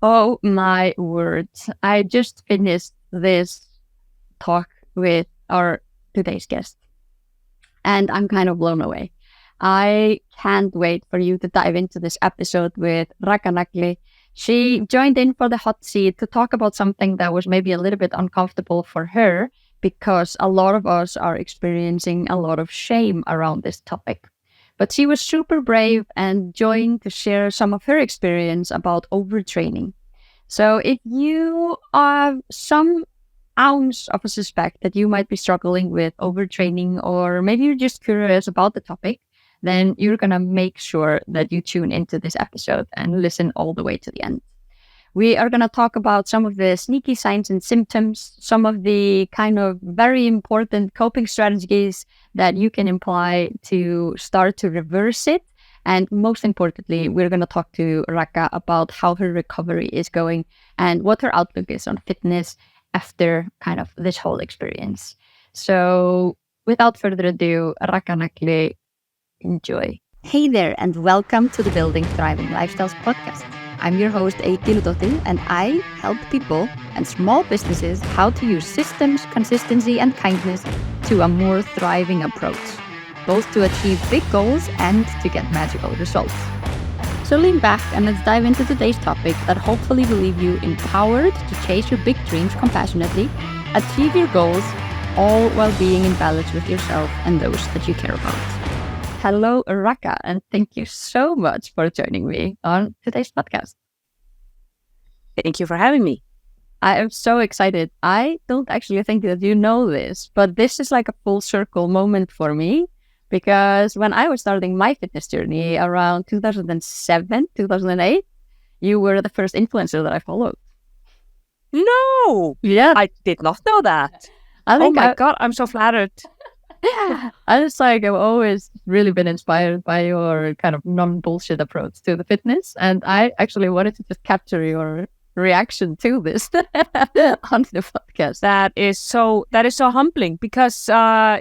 Oh my word. I just finished this talk with our today's guest, and I'm kind of blown away. I can't wait for you to dive into this episode with Ragga Nagli. She joined in for the hot seat to talk about something that was maybe a little bit uncomfortable for her because a lot of us are experiencing a lot of shame around this topic. But she was super brave and joined to share some of her experience about overtraining. So if you have some ounce of a suspect that you might be struggling with overtraining, or maybe you're just curious about the topic, then you're going to make sure that you tune into this episode and listen all the way to the end. We are going to talk about some of the sneaky signs and symptoms, some of the kind of very important coping strategies that you can apply to start to reverse it. And most importantly, we're going to talk to Ragga about how her recovery is going and what her outlook is on fitness after kind of this whole experience. So without further ado, Ragga Nagli, enjoy. Hey there, and welcome to the Building Thriving Lifestyles podcast. I'm your host, Eiki Ludóttir, and I help people and small businesses how to use systems, consistency, and kindness to a more thriving approach, both to achieve big goals and to get magical results. So lean back and let's dive into today's topic that hopefully will leave you empowered to chase your big dreams compassionately, achieve your goals, all while being in balance with yourself and those that you care about. Hello, Ragga, and thank you so much for joining me on today's podcast. Thank you for having me. I am so excited. I don't actually think that you know this, but this is like a full circle moment for me because when I was starting my fitness journey around 2007, 2008, you were the first influencer that I followed. No! Yeah. I did not know that. Oh my God, I'm so flattered. I was like, I've always really been inspired by your kind of non-bullshit approach to the fitness. And I actually wanted to just capture your reaction to this on the podcast. That is so humbling because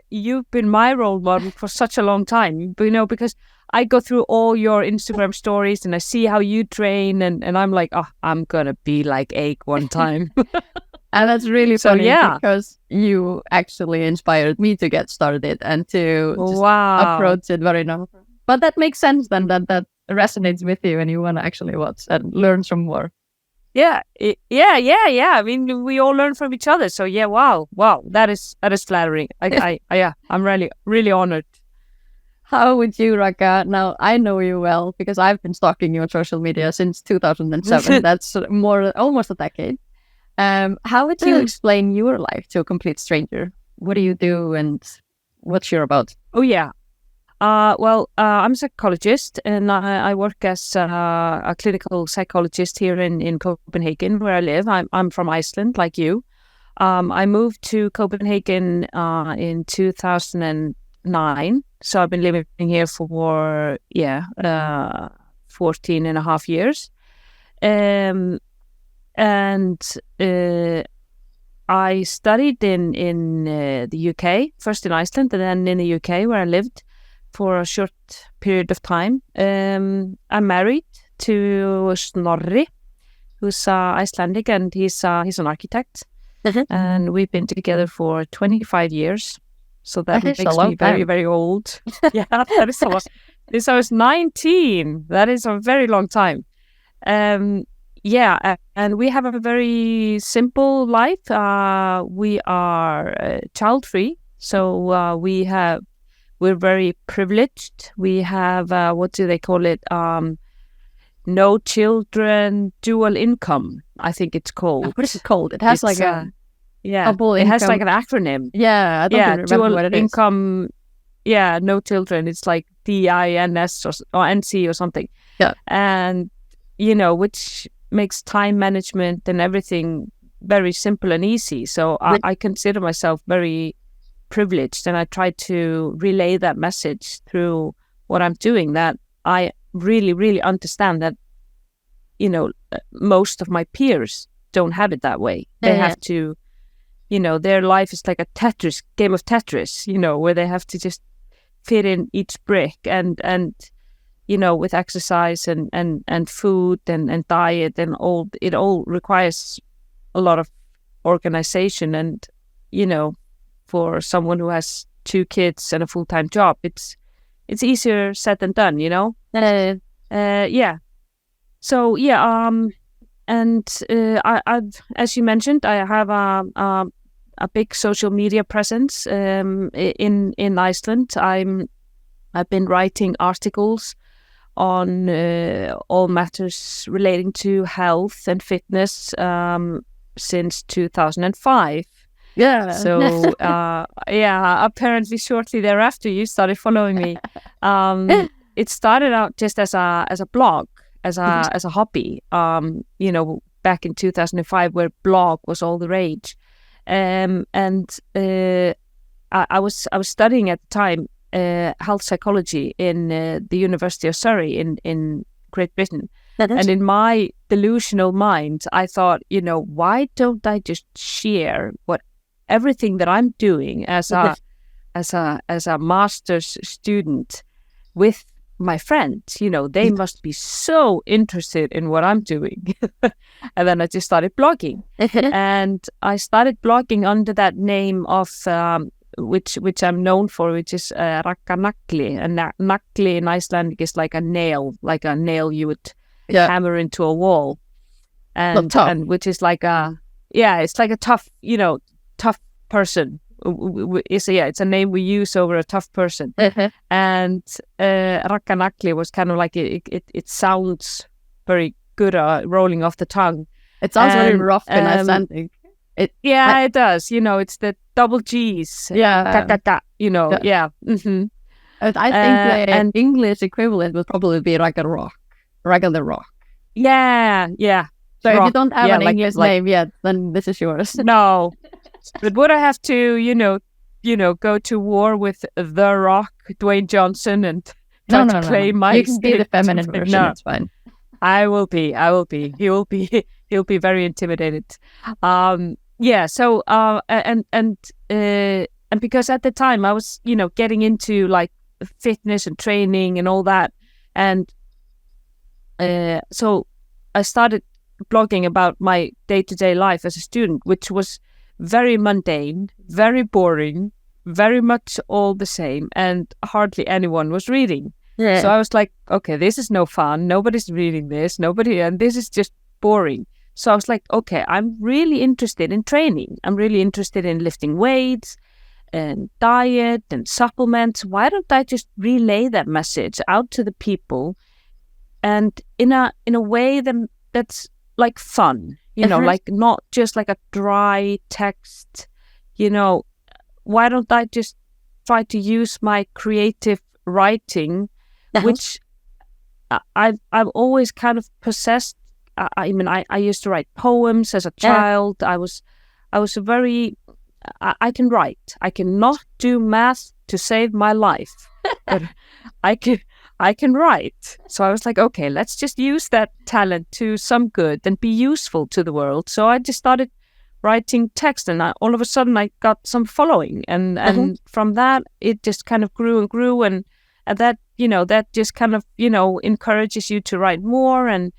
you've been my role model for such a long time. You know, because I go through all your Instagram stories and I see how you train and I'm like, oh, I'm going to be like Eik one time. And that's really funny because you actually inspired me to get started and to just approach it very now. But that makes sense then that resonates with you and you want to actually watch and learn some more. Yeah. I mean, we all learn from each other. So yeah, wow. That is flattering. I'm really, really honored. How would you, Ragga? Now, I know you well because I've been stalking you on social media since 2007. That's almost a decade. How would you explain your life to a complete stranger? What do you do and what's your about? Oh, yeah. I'm a psychologist and I work as a clinical psychologist here in Copenhagen, where I live. I'm from Iceland, like you. I moved to Copenhagen in 2009. So I've been living here for, 14 and a half years. And I studied in the UK, first in Iceland and then in the UK where I lived for a short period of time. I'm married to Snorri, who's Icelandic, and he's an architect. And we've been together for 25 years. So that makes me very, very old. Yeah, that is a lot. Since I was 19, that is a very long time. And we have a very simple life. We are child-free, so we're very privileged. We have what do they call it? No children, dual income. I think it's called. What is it called? It has like a double it income. has like an acronym. Yeah, I don't remember dual what it income. Yeah, no children. It's like DINS or NC or something. Yeah, and which makes time management and everything very simple and easy. So I consider myself very privileged, and I try to relay that message through what I'm doing, that I really, really understand that, most of my peers don't have it that way. They have to, their life is like a game of Tetris, where they have to just fit in each brick. And with exercise and food and diet and all, it all requires a lot of organization. And, for someone who has 2 kids and a full-time job, it's easier said than done, yeah. So yeah, and I've, as you mentioned, I have a big social media presence in Iceland. I've been writing articles on all matters relating to health and fitness since 2005. Yeah. So yeah, apparently shortly thereafter you started following me. It started out just as a blog, as a hobby. Back in 2005, where blog was all the rage, and I was studying at the time health psychology in the University of Surrey in Great Britain. And in my delusional mind, I thought, why don't I just share everything that I'm doing as a master's student with my friends? They must be so interested in what I'm doing. And then I just started blogging, and I started blogging under that name of which I'm known for, which is Ragga Nagli. And Nagli in Icelandic is like a nail you would hammer into a wall, and which is like it's like a tough person. It's a name we use over a tough person. And Ragga Nagli was kind of like it sounds very good rolling off the tongue. It sounds very rough in Icelandic. It does. It's the double G's. Yeah. Yeah. Mm-hmm. I think the English equivalent would probably be Ragga Rock. Ragga The Rock. Yeah. So if you don't have an English name yet, then this is yours. No. But would I have to, go to war with The Rock, Dwayne Johnson, and try to claim my? You can be the feminine version. No. It's fine. I will be. He'll be very intimidated. Yeah. So and because at the time I was, getting into like fitness and training and all that, and so I started blogging about my day-to-day life as a student, which was very mundane, very boring, very much all the same, and hardly anyone was reading. Yeah. So I was like, okay, this is no fun. Nobody's reading this. And this is just boring. So I was like, okay, I'm really interested in training. I'm really interested in lifting weights and diet and supplements. Why don't I just relay that message out to the people, and in a way that's like fun, like not just like a dry text. Why don't I just try to use my creative writing, which I've always kind of possessed. I used to write poems as a child. I was a very I can write. I cannot do math to save my life, but I can write. So I was like, okay, let's just use that talent to some good and be useful to the world. So I just started writing text, and all of a sudden I got some following, and from that it just kind of grew and grew, and that that just kind of encourages you to write more, and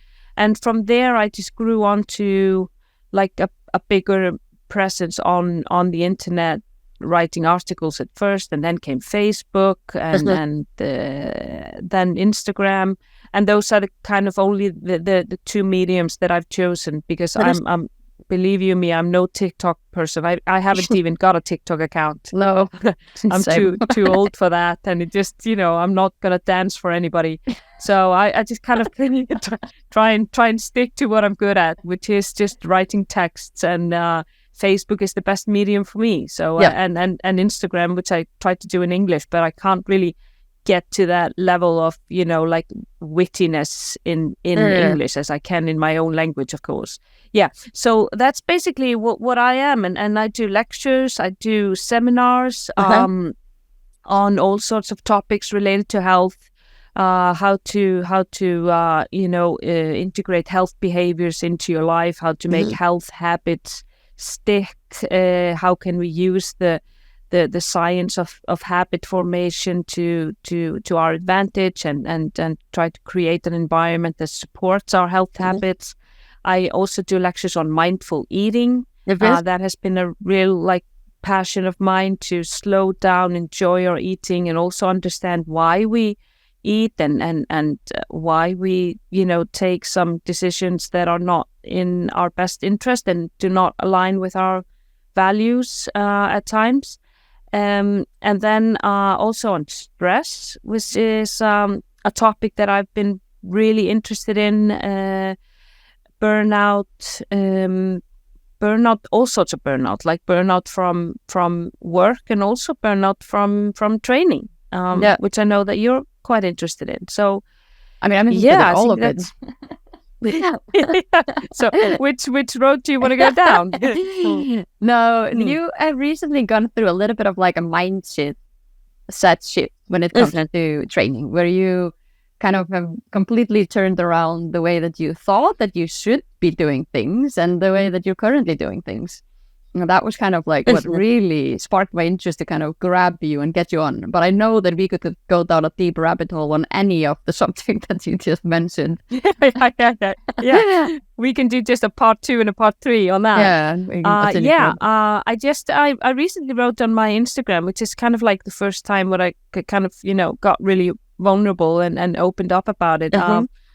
from there I just grew on to like a bigger presence on the internet, writing articles at first, and then came Facebook and then Instagram, and those are the kind of only the 2 mediums that I've chosen, because I'm believe you me, I'm no TikTok person. I haven't even got a TikTok account. No, I'm too old for that, and it just I'm not gonna dance for anybody. So I just kind of try and stick to what I'm good at, which is just writing texts, and Facebook is the best medium for me. So and Instagram, which I try to do in English, but I can't really get to that level of like wittiness in English as I can in my own language, of course. Yeah, so that's basically what I am, and I do lectures, I do seminars on all sorts of topics related to health, how to integrate health behaviors into your life, how to make health habits stick, how can we use the the science of habit formation to our advantage, and try to create an environment that supports our health habits. I also do lectures on mindful eating. That has been a real passion of mine, to slow down, enjoy our eating, and also understand why we eat, and why we take some decisions that are not in our best interest and do not align with our values at times. And then also on stress, which is a topic that I've been really interested in. Burnout, all sorts of burnout, like burnout from work, and also burnout from training, which I know that you're quite interested in. So I mean, I'm interested in all of it. So which road do you want to go down? No, you have recently gone through a little bit of like a mindset set shift when it comes to training, where you kind of have completely turned around the way that you thought that you should be doing things and the way that you're currently doing things. And that was kind of like what really sparked my interest to kind of grab you and get you on. But I know that we could go down a deep rabbit hole on any of the subject that you just mentioned. Yeah. We can do just a part 2 and a part 3 on that. I recently wrote on my Instagram, which is kind of like the first time where I kind of got really vulnerable and opened up about it.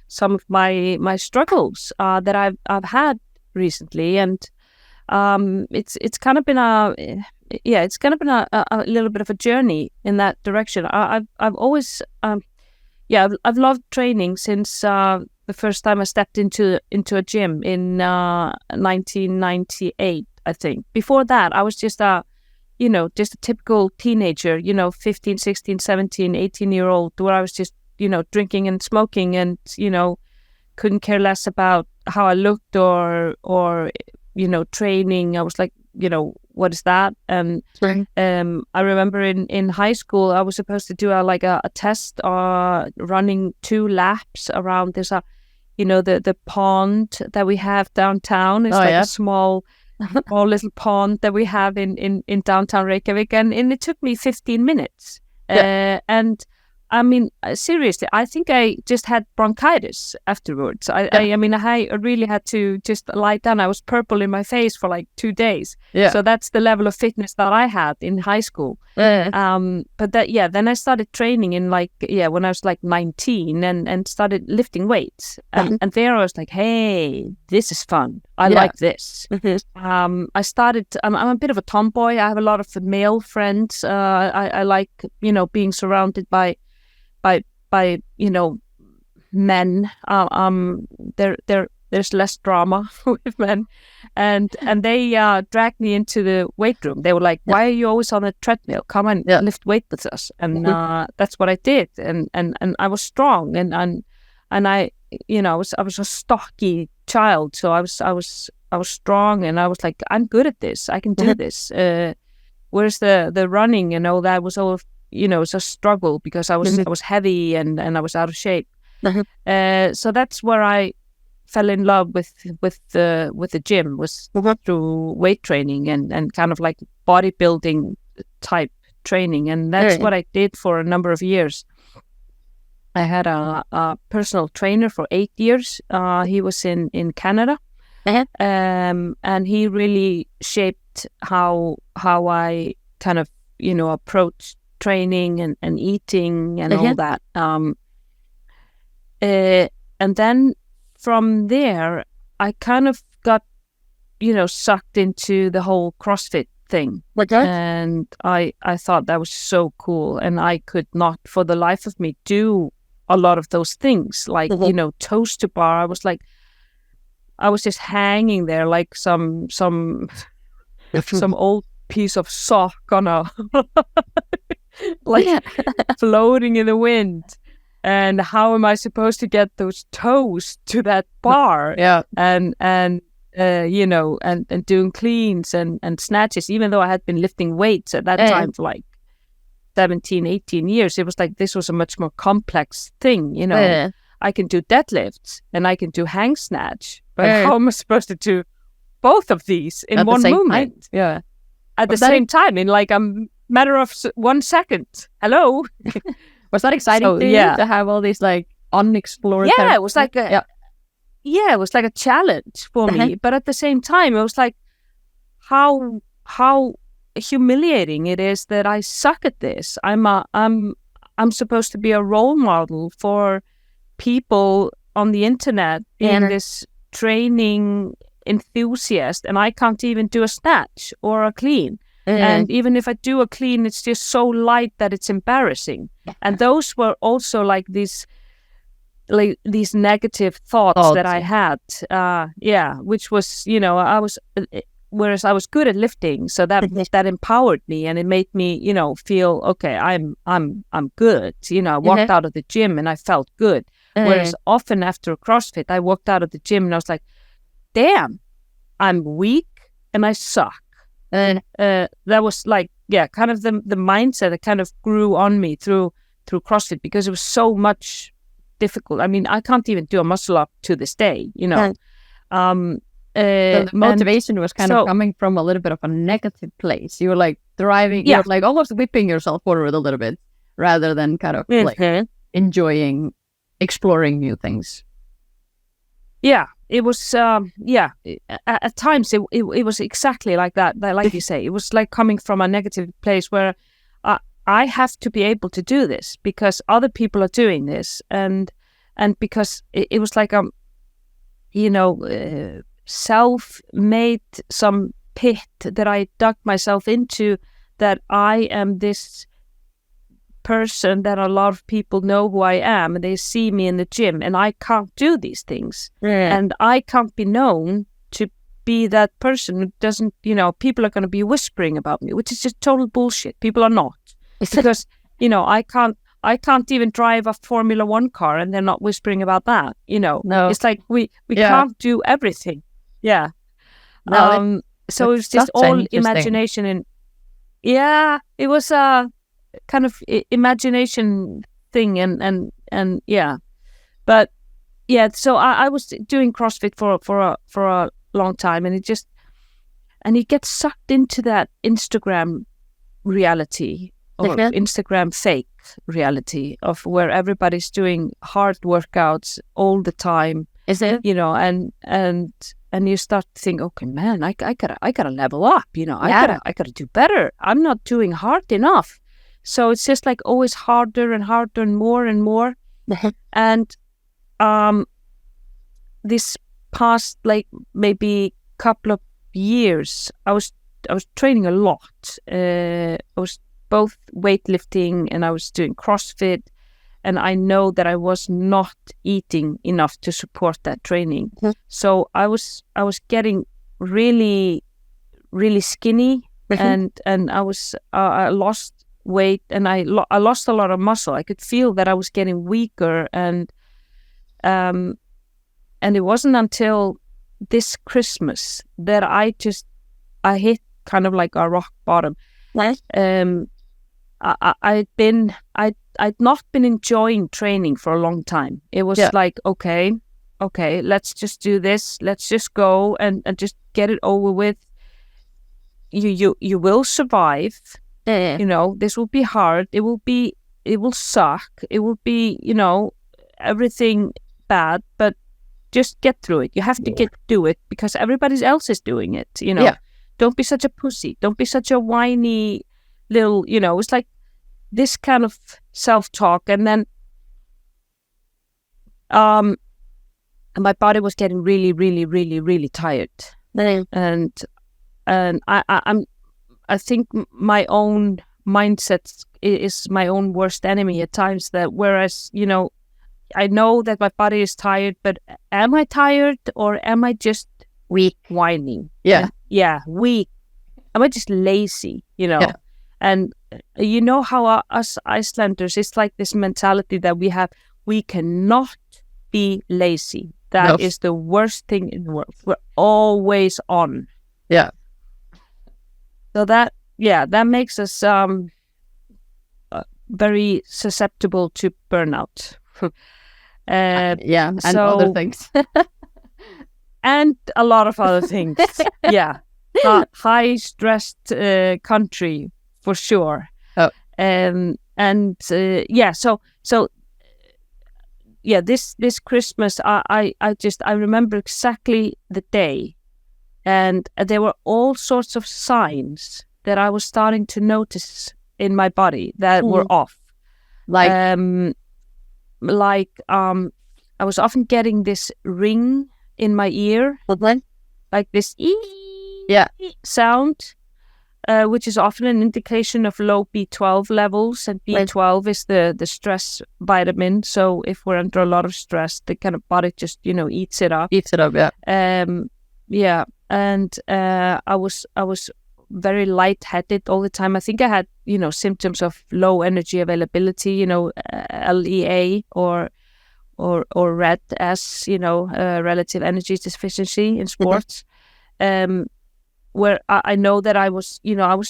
Some of my struggles that I've had recently, and it's kind of been a little bit of a journey in that direction. I've always I've loved training since the first time I stepped into a gym in 1998, I think. Before that, I was just a typical teenager, 15, 16, 17, 18-year-old, where I was just, drinking and smoking, and, couldn't care less about how I looked or training. I was like, what is that? And I remember in high school, I was supposed to do a test running 2 laps around the pond that we have downtown. It's a small little pond that we have in downtown Reykjavik, and it took me 15 minutes. And I mean, seriously, I think I just had bronchitis afterwards. I really had to just lie down. I was purple in my face for like 2 days. So that's the level of fitness that I had in high school. But then I started training in when I was like 19 and started lifting weights. And there I was like, hey, this is fun. I like this. I started, I'm a bit of a tomboy. I have a lot of male friends. I like, being surrounded by men. There's less drama with men, and they dragged me into the weight room. They were like, why are you always on a treadmill? Come and lift weight with us. And that's what I did, and I was strong, and I was a stocky child, so I was strong, and I was like, I'm good at this, I can do this. Whereas the running and all that was all it's a struggle, because I was heavy and I was out of shape. So that's where I fell in love with the gym, was through weight training and kind of like bodybuilding type training, and that's what I did for a number of years. I had a personal trainer for 8 years. He was in Canada, and he really shaped how I kind of approach training and eating and all that. And then from there, I kind of got, sucked into the whole CrossFit thing. And I thought that was so cool. And I could not, for the life of me, do a lot of those things. Like, toes to bar. I was just hanging there like some old piece of sock on a floating in the wind. And how am I supposed to get those toes to that bar? And doing cleans and snatches, even though I had been lifting weights at that time for like 17, 18 years. It was like, this was a much more complex thing, I can do deadlifts and I can do hang snatch, but how am I supposed to do both of these in one movement? At the same time, in like a matter of 1 second. Hello. Was that exciting So, to you yeah. to have all these like unexplored? Yeah, it was like it was like a challenge for me. But at the same time, it was like how humiliating it is that I suck at this. I'm supposed to be a role model for people on the internet, being this training enthusiast, and I can't even do a snatch or a clean. And even if I do a clean, it's just so light that it's embarrassing. And those were also like these negative thoughts that I had. Which was, I was, whereas I was good at lifting, so that empowered me, and it made me, feel okay. I'm good. I walked out of the gym and I felt good. Whereas often after CrossFit, I walked out of the gym and I was like, damn, I'm weak and I suck. That was like, kind of the mindset that kind of grew on me through CrossFit, because it was so much difficult. I mean, I can't even do a muscle up to this day, So the motivation was kind of coming from a little bit of a negative place. You were like driving, you were like almost whipping yourself forward a little bit, rather than kind of like enjoying exploring new things. Yeah, it was. At times it was exactly like that. Like you say, it was like coming from a negative place where I have to be able to do this because other people are doing this, and because it was like self-made some pit that I dug myself into, that I am this person that a lot of people know who I am, and they see me in the gym, and I can't do these things, and I can't be known to be that person who doesn't, people are going to be whispering about me, which is just total bullshit. People are not, because I can't even drive a Formula 1 car and they're not whispering about that. No. It's like we can't do everything. Yeah. So it was just all imagination, and it was a kind of imagination thing, and but so I was doing CrossFit for a long time, and you get sucked into that Instagram reality, or Instagram fake reality, of where everybody's doing hard workouts all the time. Is it? And you start to think, okay, man, I gotta level up. I gotta do better. I'm not doing hard enough. So it's just like always harder and harder and more and more. And this past like maybe couple of years, I was training a lot. I was both weightlifting and I was doing CrossFit, and I know that I was not eating enough to support that training. So I was getting really, really skinny, and I lost weight, and I lost a lot of muscle. I could feel that I was getting weaker, and it wasn't until this Christmas that I hit kind of like a rock bottom. I'd not been enjoying training for a long time. It was like, okay, let's just do this. Let's just go and just get it over with. You will survive. This will be hard. It will suck. It will be, everything bad, but just get through it. You have to do it because everybody else is doing it, Don't be such a pussy. Don't be such a whiny little, it's like this kind of self-talk. And then my body was getting really, really, really, really tired. And I think my own mindset is my own worst enemy at times. That whereas, I know that my body is tired, but am I tired or am I just weak, whining? Weak. Am I just lazy? And how us Icelanders, it's like this mentality that we have. We cannot be lazy. That is the worst thing in the world. We're always on. Yeah. So that makes us very susceptible to burnout. And other things. And a lot of other things. High stressed country for sure. Oh. This Christmas, I remember exactly the day, and there were all sorts of signs that I was starting to notice in my body that were off. Like, I was often getting this ring in my ear, like this sound, which is often an indication of low B12 levels, and B12 is the stress vitamin. So if we're under a lot of stress, the kind of body just eats it up. And I was very lightheaded all the time. I think I had symptoms of low energy availability, LEA or RED as relative energy deficiency in sports. Where I know that I was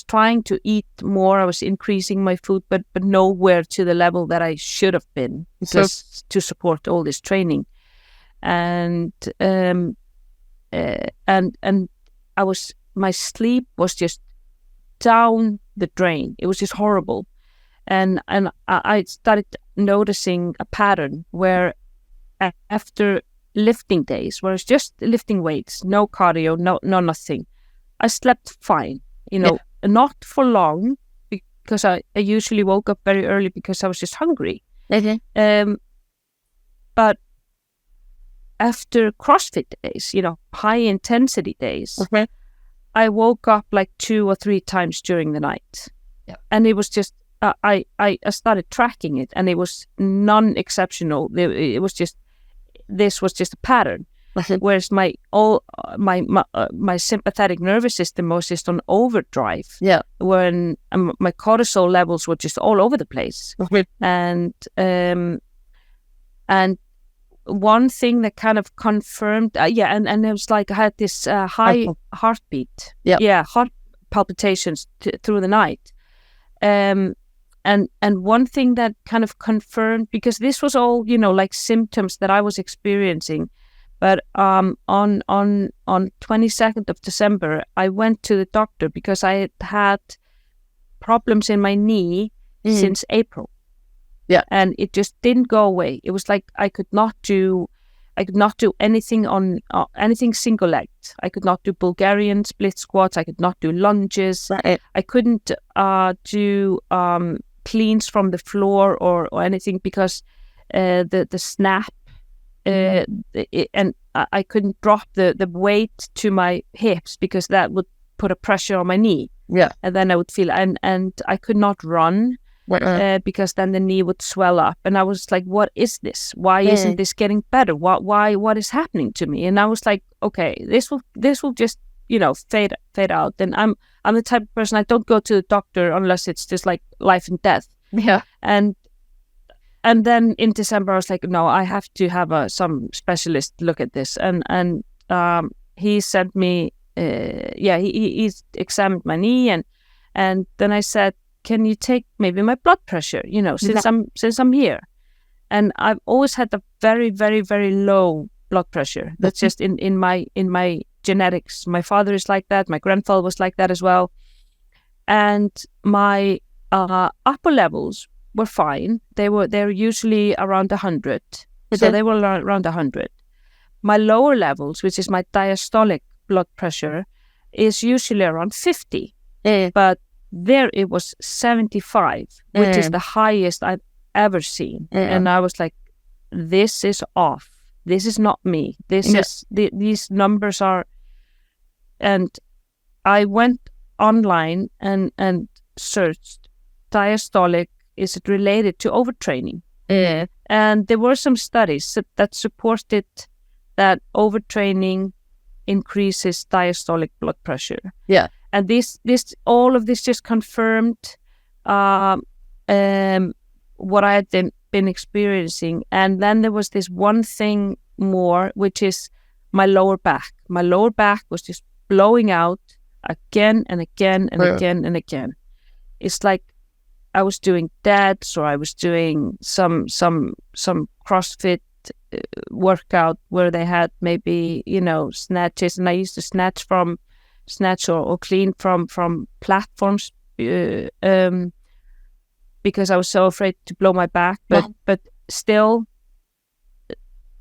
trying to eat more. I was increasing my food, but nowhere to the level that I should have been to support all this training. And my sleep was just down the drain. It was just horrible. And I started noticing a pattern where after lifting days, where it's just lifting weights, no cardio, no nothing, I slept fine, not for long, because I usually woke up very early because I was just hungry. But after CrossFit days, high intensity days, I woke up like 2 or 3 times during the night. And it was just, I started tracking it, and it was non-exceptional. This was just a pattern. Whereas my sympathetic nervous system was just on overdrive. When my cortisol levels were just all over the place. And one thing that kind of confirmed, and it was like I had this high heartbeat, heart palpitations through the night. And one thing that kind of confirmed, because this was all like symptoms that I was experiencing. But on 22nd of December, I went to the doctor because I had problems in my knee since April. And it just didn't go away. It was like I could not do anything on anything single legged. I could not do Bulgarian split squats. I could not do lunges. I couldn't do cleans from the floor or anything because the snap. And I couldn't drop the weight to my hips because that would put a pressure on my knee. And then I would feel, and I could not run because then the knee would swell up. And I was like, what is this? Why isn't this getting better? What is happening to me? And I was like, okay, this will just fade out. And I'm the type of person, I don't go to the doctor unless it's just like life and death. And then in December, I was like, no, I have to have some specialist look at this. And he sent me, he examined my knee. And then I said, can you take maybe my blood pressure, since I'm here? And I've always had a very, very, very low blood pressure. That's just in my genetics. My father is like that. My grandfather was like that as well. And my upper levels were fine. They're usually around 100. So they were around 100. My lower levels, which is my diastolic blood pressure, is usually around 50. But there it was 75, which is the highest I've ever seen. And I was like, this is off. This is not me. These numbers are. And I went online and searched diastolic. Is it related to overtraining? And there were some studies that supported that overtraining increases diastolic blood pressure. And all of this just confirmed what I had been experiencing. And then there was this one thing more, which is my lower back. My lower back was just blowing out again and again and again and again. It's like I was doing deads, or I was doing some CrossFit workout where they had maybe snatches, and I used to snatch or clean from platforms because I was so afraid to blow my back. But still,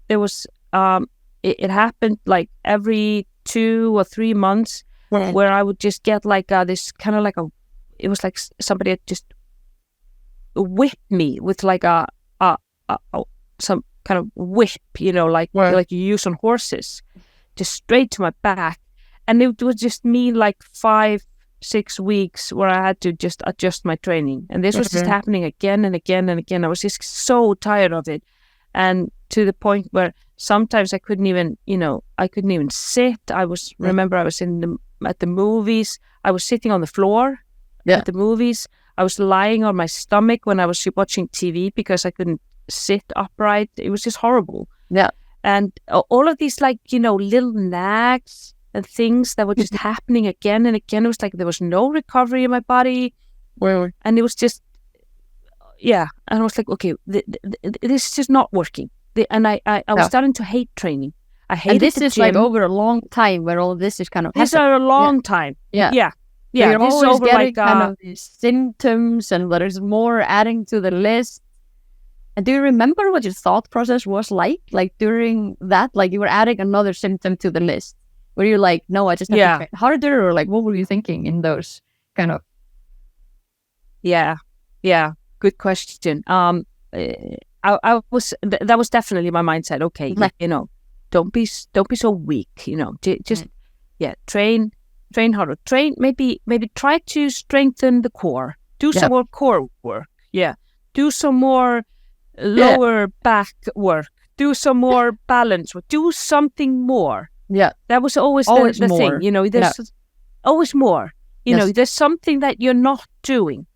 there was it happened like every 2 or 3 months, where I would just get like this kind of like it was like somebody had just whipped me with like some kind of whip, like you use on horses, just straight to my back. And it was just me like 5-6 weeks where I had to just adjust my training. And this was just happening again and again and again. I was just so tired of it. And to the point where sometimes I couldn't even sit. Remember I was at the movies. I was sitting on the floor at the movies. I was lying on my stomach when I was watching TV because I couldn't sit upright. It was just horrible. Yeah. And all of these little nags and things that were just happening again and again. It was like there was no recovery in my body. And it was just, and I was like, okay, this is just not working. And I was starting to hate training. I hated and this the is gym. like over a long time where all of this is kind of This is a long time. Yeah. So you're this always is over getting kind like of these symptoms, and there's more adding to the list. And do you remember what your thought process was like during that? Like you were adding another symptom to the list. Were you like, no, I just have to train harder? Or like, what were you thinking in those kind of? Yeah. Good question. That was definitely my mindset. Okay, don't be so weak. Just train harder. Maybe try to strengthen the core. Do some more core work. Yeah. Do some more lower back work. Do some more balance work. Do something more. Yeah. That was always the more. thing. There's always more. There's something that you're not doing.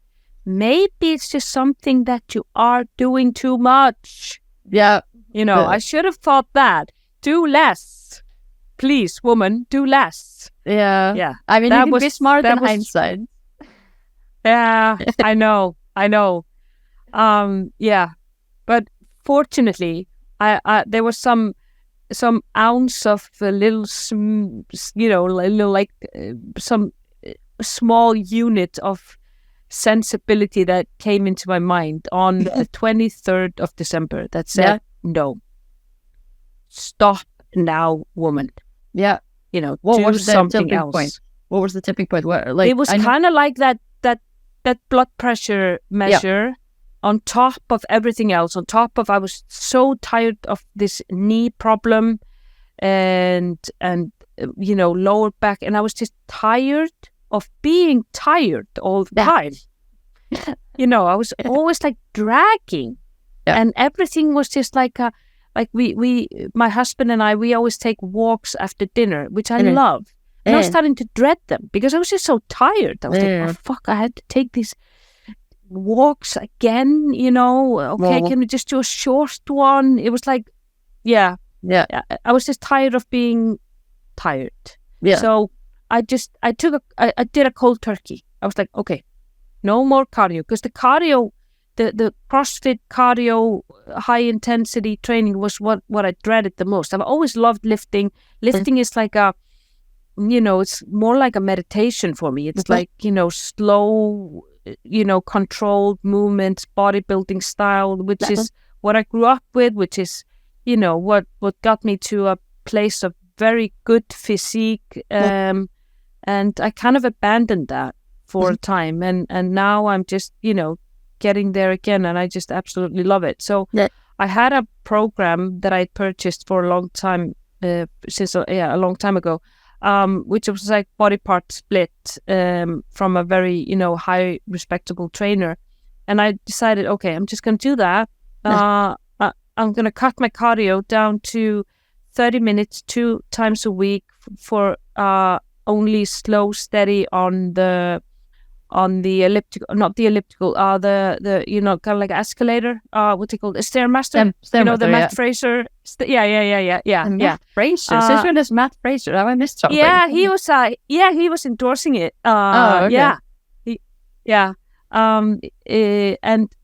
Maybe it's just something that you are doing too much. Yeah. I should have thought that. Do less. Please, woman, do less. Yeah. Yeah. I mean, you can be smart in hindsight. Yeah, I know. Yeah. But fortunately, there was some ounce of a little, some small unit of sensibility that came into my mind on the 23rd of December that said, no, stop now, woman. Yeah. What do was something else. Point? What was the tipping point? It was kind of like that blood pressure measure on top of everything else, on top of I was so tired of this knee problem and lower back, and I was just tired of being tired all the time. I was always like dragging, and everything was just like we my husband and I, we always take walks after dinner, which I love. And I was starting to dread them because I was just so tired. I was like, oh fuck, I had to take these walks again, okay, can we just do a short one? It was like, I was just tired of being tired. So I did a cold turkey. I was like, okay, no more cardio, because the cardio, the CrossFit cardio, high intensity training was what I dreaded the most. I've always loved lifting. Lifting is like it's more like a meditation for me. It's like, slow, controlled movements, bodybuilding style, which is what I grew up with, which is, what got me to a place of very good physique. And I kind of abandoned that for a time. And now I'm just, getting there again. And I just absolutely love it. So I had a program that I purchased for a long time, a long time ago, which was like body part split from a very, high respectable trainer. And I decided, okay, I'm just going to do that. I'm going to cut my cardio down to 30 minutes, 2 times a week for only slow, steady on the elliptical, not the elliptical, the kind of like escalator, what's it called, a Stairmaster, the Matt Fraser, Matt Fraser, since when is Matt Fraser? Have I missed something? Yeah, he was endorsing it. Okay. And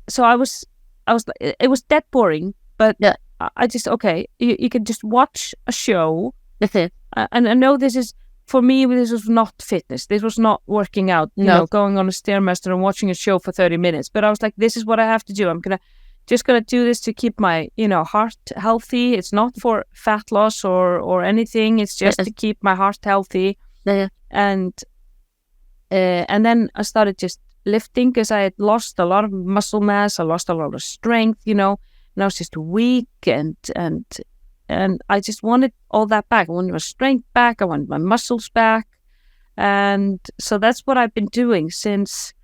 so I was, it was that boring, but I just, okay, you can just watch a show, and I know this is for me, this was not fitness. This was not working out, you know, going on a Stairmaster and watching a show for 30 minutes. But I was like, this is what I have to do. I'm just gonna do this to keep my, you know, heart healthy. It's not for fat loss or anything. It's just to keep my heart healthy. And then I started just lifting because I had lost a lot of muscle mass. I lost a lot of strength, you know, and I was just weak and I just wanted all that back. I wanted my strength back. I wanted my muscles back. And so that's what I've been doing since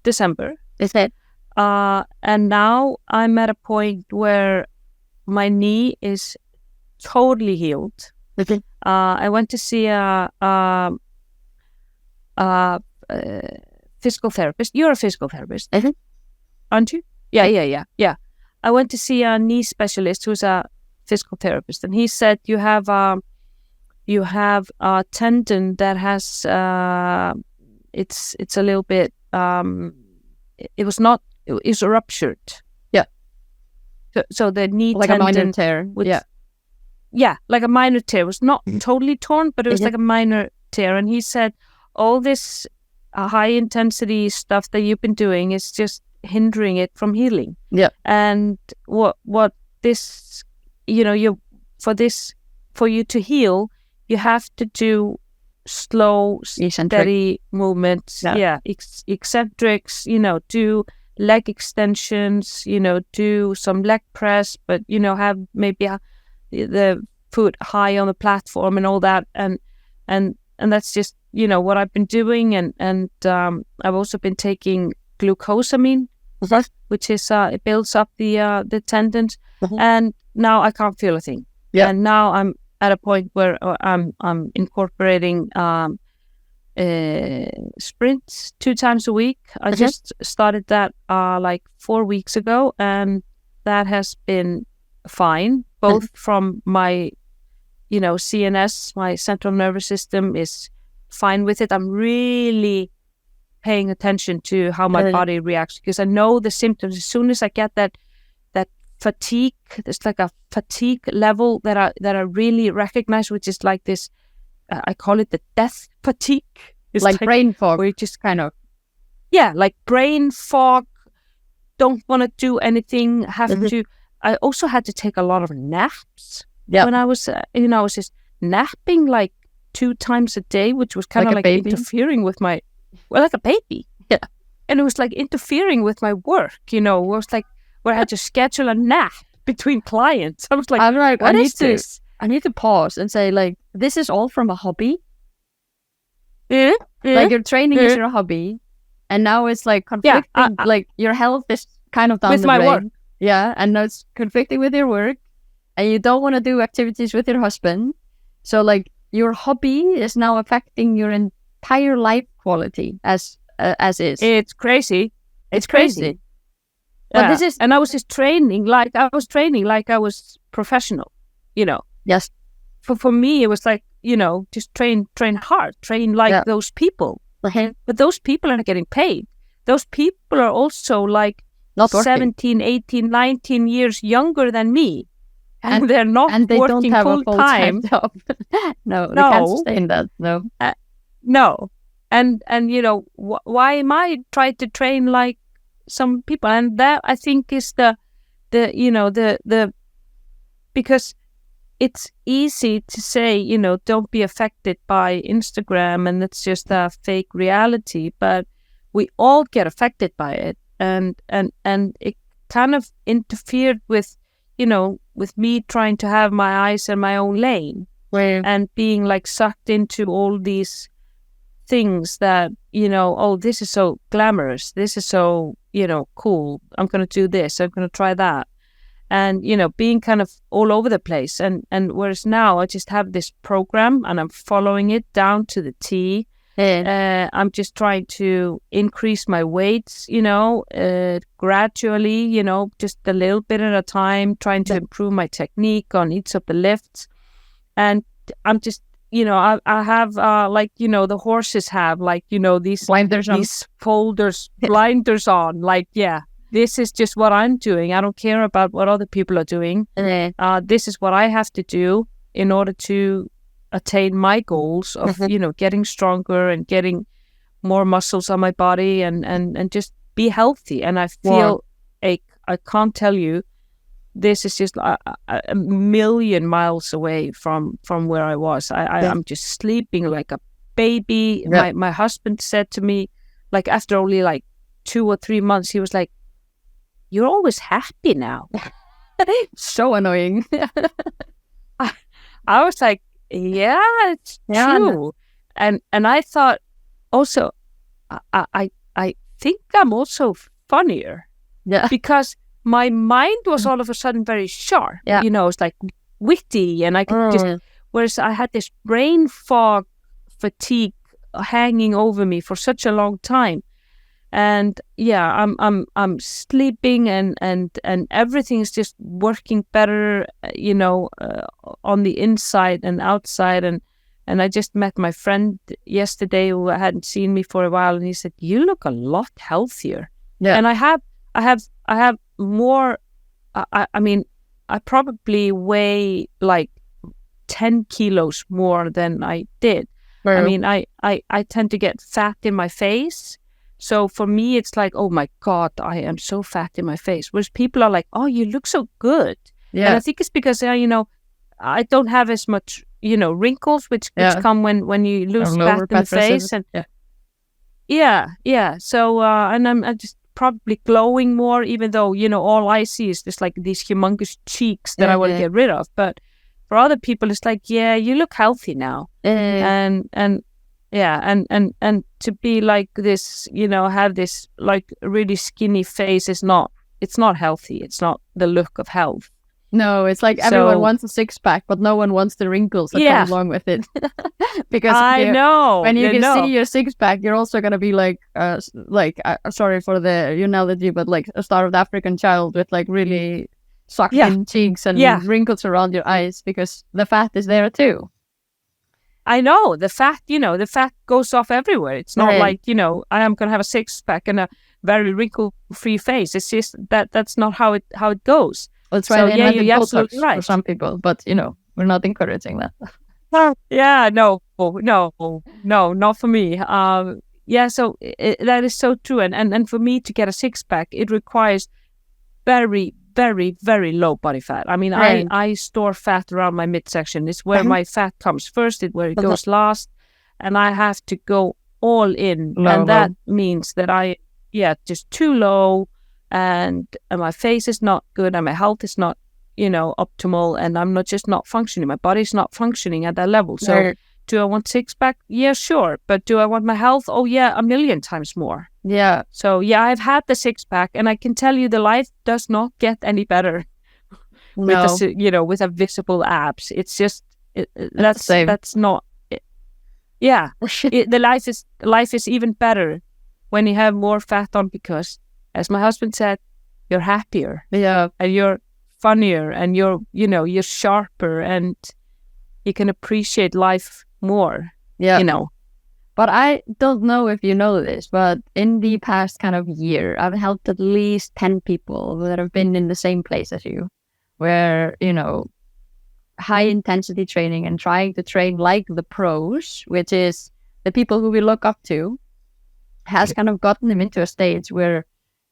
December. Is it? And now I'm at a point where my knee is totally healed. Okay. I went to see a physical therapist. You're a physical therapist, aren't you? Yeah. I went to see a knee specialist who's a physical therapist, and he said you have a tendon that has it's a little bit it's ruptured. Yeah. So the knee like tendon, a minor tear. Yeah, like a minor tear. It was not totally torn, but it was like a minor tear. And he said all this high intensity stuff that you've been doing is just hindering it from healing. Yeah. And what this, you know, for you to heal, you have to do slow, steady movements. Yeah. Eccentrics, you know, do leg extensions, you know, do some leg press, but, you know, have maybe the foot high on the platform and all that. And that's just, you know, what I've been doing. And I've also been taking glucosamine, which is, it builds up the tendons. And now I can't feel a thing. Yeah. And now I'm at a point where I'm incorporating sprints 2 times a week. I just started that like 4 weeks ago, and that has been fine, both from my, you know, CNS, my central nervous system is fine with it. I'm really paying attention to how my body reacts, because I know the symptoms. As soon as I get that fatigue, there's like a fatigue level that I really recognize, which is like this, I call it the death fatigue. It's like brain fog, where you just kind of, like brain fog, don't want to do anything, have to. I also had to take a lot of naps when I was, you know, I was just napping like 2 times a day, which was kind of like interfering with my, like a baby. Yeah. And it was like interfering with my work, you know. It was like where I had to schedule a nap between clients. I was like, what is this? I need to pause and say, like, this is all from a hobby. Like your training is your hobby, and now it's like conflicting. Like your health is kind of down with the my drain. work. Yeah, and now it's conflicting with your work, and you don't want to do activities with your husband. So like your hobby is now affecting your entire life quality as is. It's crazy. It's crazy. But this is, and I was just training like I was professional, you know. Yes. For me, it was like, you know, just train hard, train like those people. But those people are not getting paid. Those people are also like not 17, 18, 19 years younger than me. And they're not and they working don't have full a full-time job. No, they can't sustain that. No. And you know, why am I trying to train like some people? And that, I think, is the you know, the because it's easy to say, you know, don't be affected by Instagram and it's just a fake reality, but we all get affected by it, and it kind of interfered with, you know, with me trying to have my eyes in my own lane and being like sucked into all these things that, you know, oh, this is so glamorous, this is so, you know, cool, I'm going to do this, I'm going to try that. And, you know, being kind of all over the place. And whereas now I just have this program and I'm following it down to the T. I'm just trying to increase my weights, you know, gradually, you know, just a little bit at a time, trying to improve my technique on each of the lifts. And I'm just, you know, I have, like, you know, the horses have, like, you know, these blinders on, like, this is just what I'm doing. I don't care about what other people are doing. This is what I have to do in order to attain my goals of, getting stronger and getting more muscles on my body and just be healthy. And I feel I can't tell you, this is just a million miles away from where I was. I'm just sleeping like a baby. My husband said to me, like after only like 2 or 3 months, he was like, "You're always happy now." So annoying. I was like, yeah, it's true. And I thought also, I think I'm also funnier. Yeah. Because my mind was all of a sudden very sharp. Yeah. It's like witty, and I could just, whereas I had this brain fog fatigue hanging over me for such a long time. And yeah, I'm sleeping and everything's just working better, on the inside and outside. And I just met my friend yesterday who hadn't seen me for a while, and he said, "You look a lot healthier." Yeah. And I have more. I mean, I probably weigh like 10 kilos more than I did. I mean, I tend to get fat in my face. So for me, it's like, oh my God, I am so fat in my face. Whereas people are like, "Oh, you look so good." Yeah. And I think it's because, I don't have as much, wrinkles, which come when you lose fat in the face. And yeah. So, and I'm just probably glowing more, even though, all I see is just like these humongous cheeks that I want to get rid of. But for other people, it's like, yeah, you look healthy now. And to be like this, have this like really skinny face it's not healthy. It's not the look of health. No, it's like everyone wants a six-pack, but no one wants the wrinkles that come along with it. Because when you can see your six-pack, you're also going to be like sorry for the analogy, but like a starved African child with like really sucked-in cheeks and wrinkles around your eyes, because the fat is there too. I know the fat goes off everywhere. It's not like, I am going to have a six-pack and a very wrinkle-free face. It's just that's not how it goes. Well, it's right. So, you're absolutely right. For some people, but we're not encouraging that. Yeah, no, not for me. So that is so true. And for me to get a six-pack, it requires very, very, very low body fat. I mean, I store fat around my midsection. It's where my fat comes first. It's where it goes last. And I have to go all in. And that means that just too low. And my face is not good, and my health is not, optimal, and I'm not functioning. My body's not functioning at that level. So do I want six-pack? Yeah, sure. But do I want my health? Oh yeah, a million times more. Yeah. So yeah, I've had the six-pack, and I can tell you the life does not get any better with a visible abs. It's just that's not it. Yeah. The life is even better when you have more fat on, because, as my husband said, you're happier. Yeah. And you're funnier, and you're sharper, and you can appreciate life more. Yeah. But I don't know if you know this, but in the past kind of year, I've helped at least 10 people that have been in the same place as you, where, high intensity training and trying to train like the pros, which is the people who we look up to, has kind of gotten them into a stage where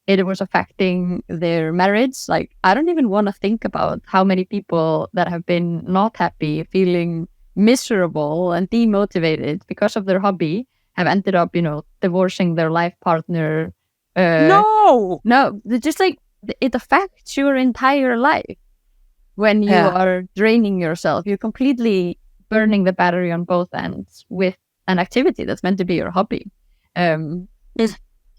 it was affecting their marriage. Like, I don't even want to think about how many people that have been not happy, feeling miserable and demotivated because of their hobby, have ended up, divorcing their life partner. No, just like it affects your entire life when you are draining yourself. You're completely burning the battery on both ends with an activity that's meant to be your hobby.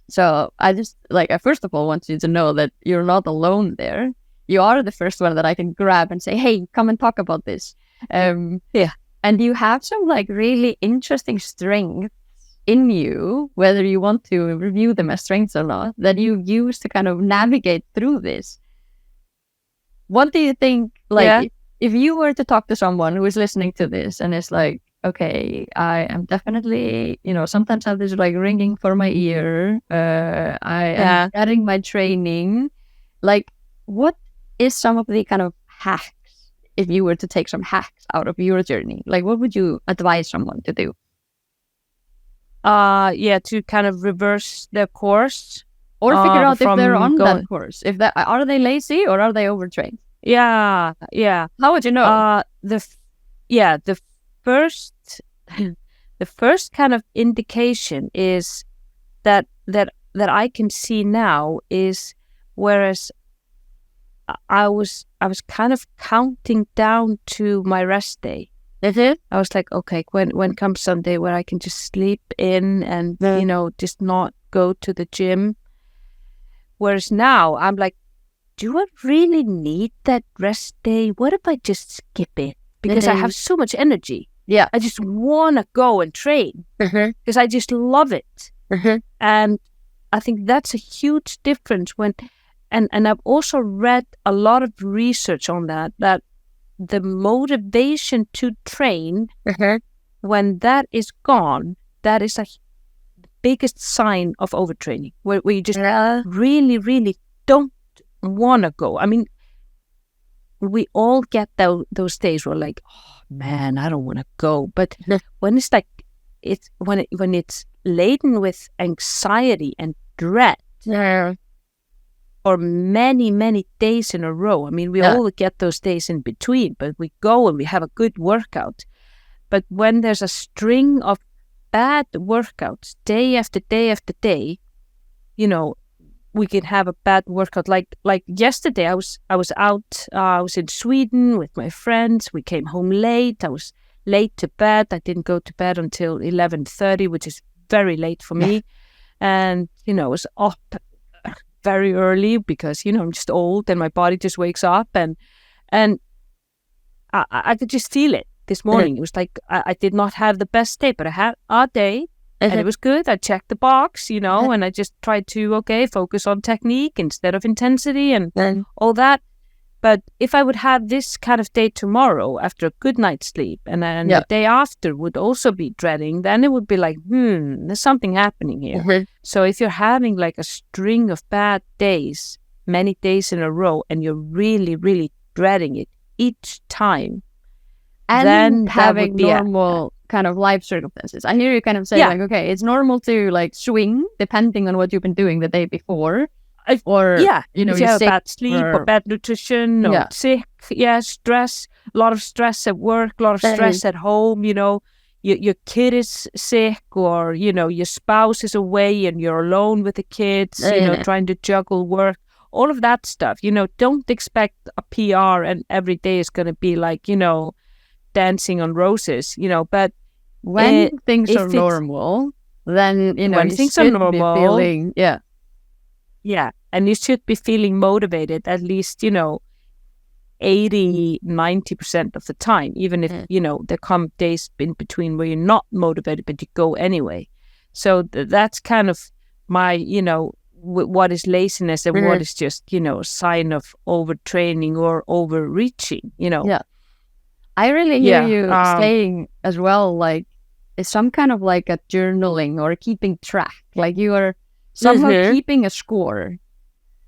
So I just I first of all want you to know that you're not alone there. You are the first one that I can grab and say, "Hey, come and talk about this." And you have some really interesting strengths in you, whether you want to review them as strengths or not, that you use to kind of navigate through this. What do you think, if you were to talk to someone who is listening to this and is like, okay, I am definitely, sometimes have this ringing for my ear. I am getting my training. What is some of the kind of hacks if you were to take some hacks out of your journey, like what would you advise someone to do? To kind of reverse their course. Or figure out if they're on that course. If that, are they lazy or are they overtrained? Yeah. How would you know? The first the first kind of indication is that I can see now is, whereas I was kind of counting down to my rest day. I was like, okay, when comes Sunday where I can just sleep in and just not go to the gym. Whereas now I'm like, do I really need that rest day? What if I just skip it? Because I have so much energy. Yeah. I just want to go and train because I just love it. And I think that's a huge difference and I've also read a lot of research on that the motivation to train, when that is gone, that is the biggest sign of overtraining, where you just really, really don't want to go. I mean, we all get those days where like, oh man, I don't want to go. But when it's like, when it's laden with anxiety and dread, or many, many days in a row. I mean, we all get those days in between, but we go and we have a good workout. But when there's a string of bad workouts day after day after day, we can have a bad workout. Like yesterday, I was out. I was in Sweden with my friends. We came home late. I was late to bed. I didn't go to bed until 11:30, which is very late for me. And I was up very early because I'm just old and my body just wakes up, and I could just feel it this morning. It was like I did not have the best day, but I had a day and it was good. I checked the box, and I just tried to focus on technique instead of intensity and all that. But if I would have this kind of day tomorrow after a good night's sleep, and then the day after would also be dreading, then it would be like, there's something happening here. So if you're having like a string of bad days, many days in a row, and you're really, really dreading it each time, and then having normal kind of life circumstances. I hear you kind of say like, okay, it's normal to like swing depending on what you've been doing the day before. Or if you have bad sleep or bad nutrition or sick, stress, a lot of stress at work, a lot of stress at home, your kid is sick, or your spouse is away and you're alone with the kids, trying to juggle work, all of that stuff. Don't expect a PR and every day is going to be like dancing on roses, but when things are normal, then when things are normal, be feeling and you should be feeling motivated at least 80-90% of the time, even if there come days in between where you're not motivated but you go anyway. So that's kind of my what is laziness and what is just a sign of overtraining or overreaching. I really hear you saying as well, like it's some kind of like a journaling or keeping track, like you are somehow keeping a score,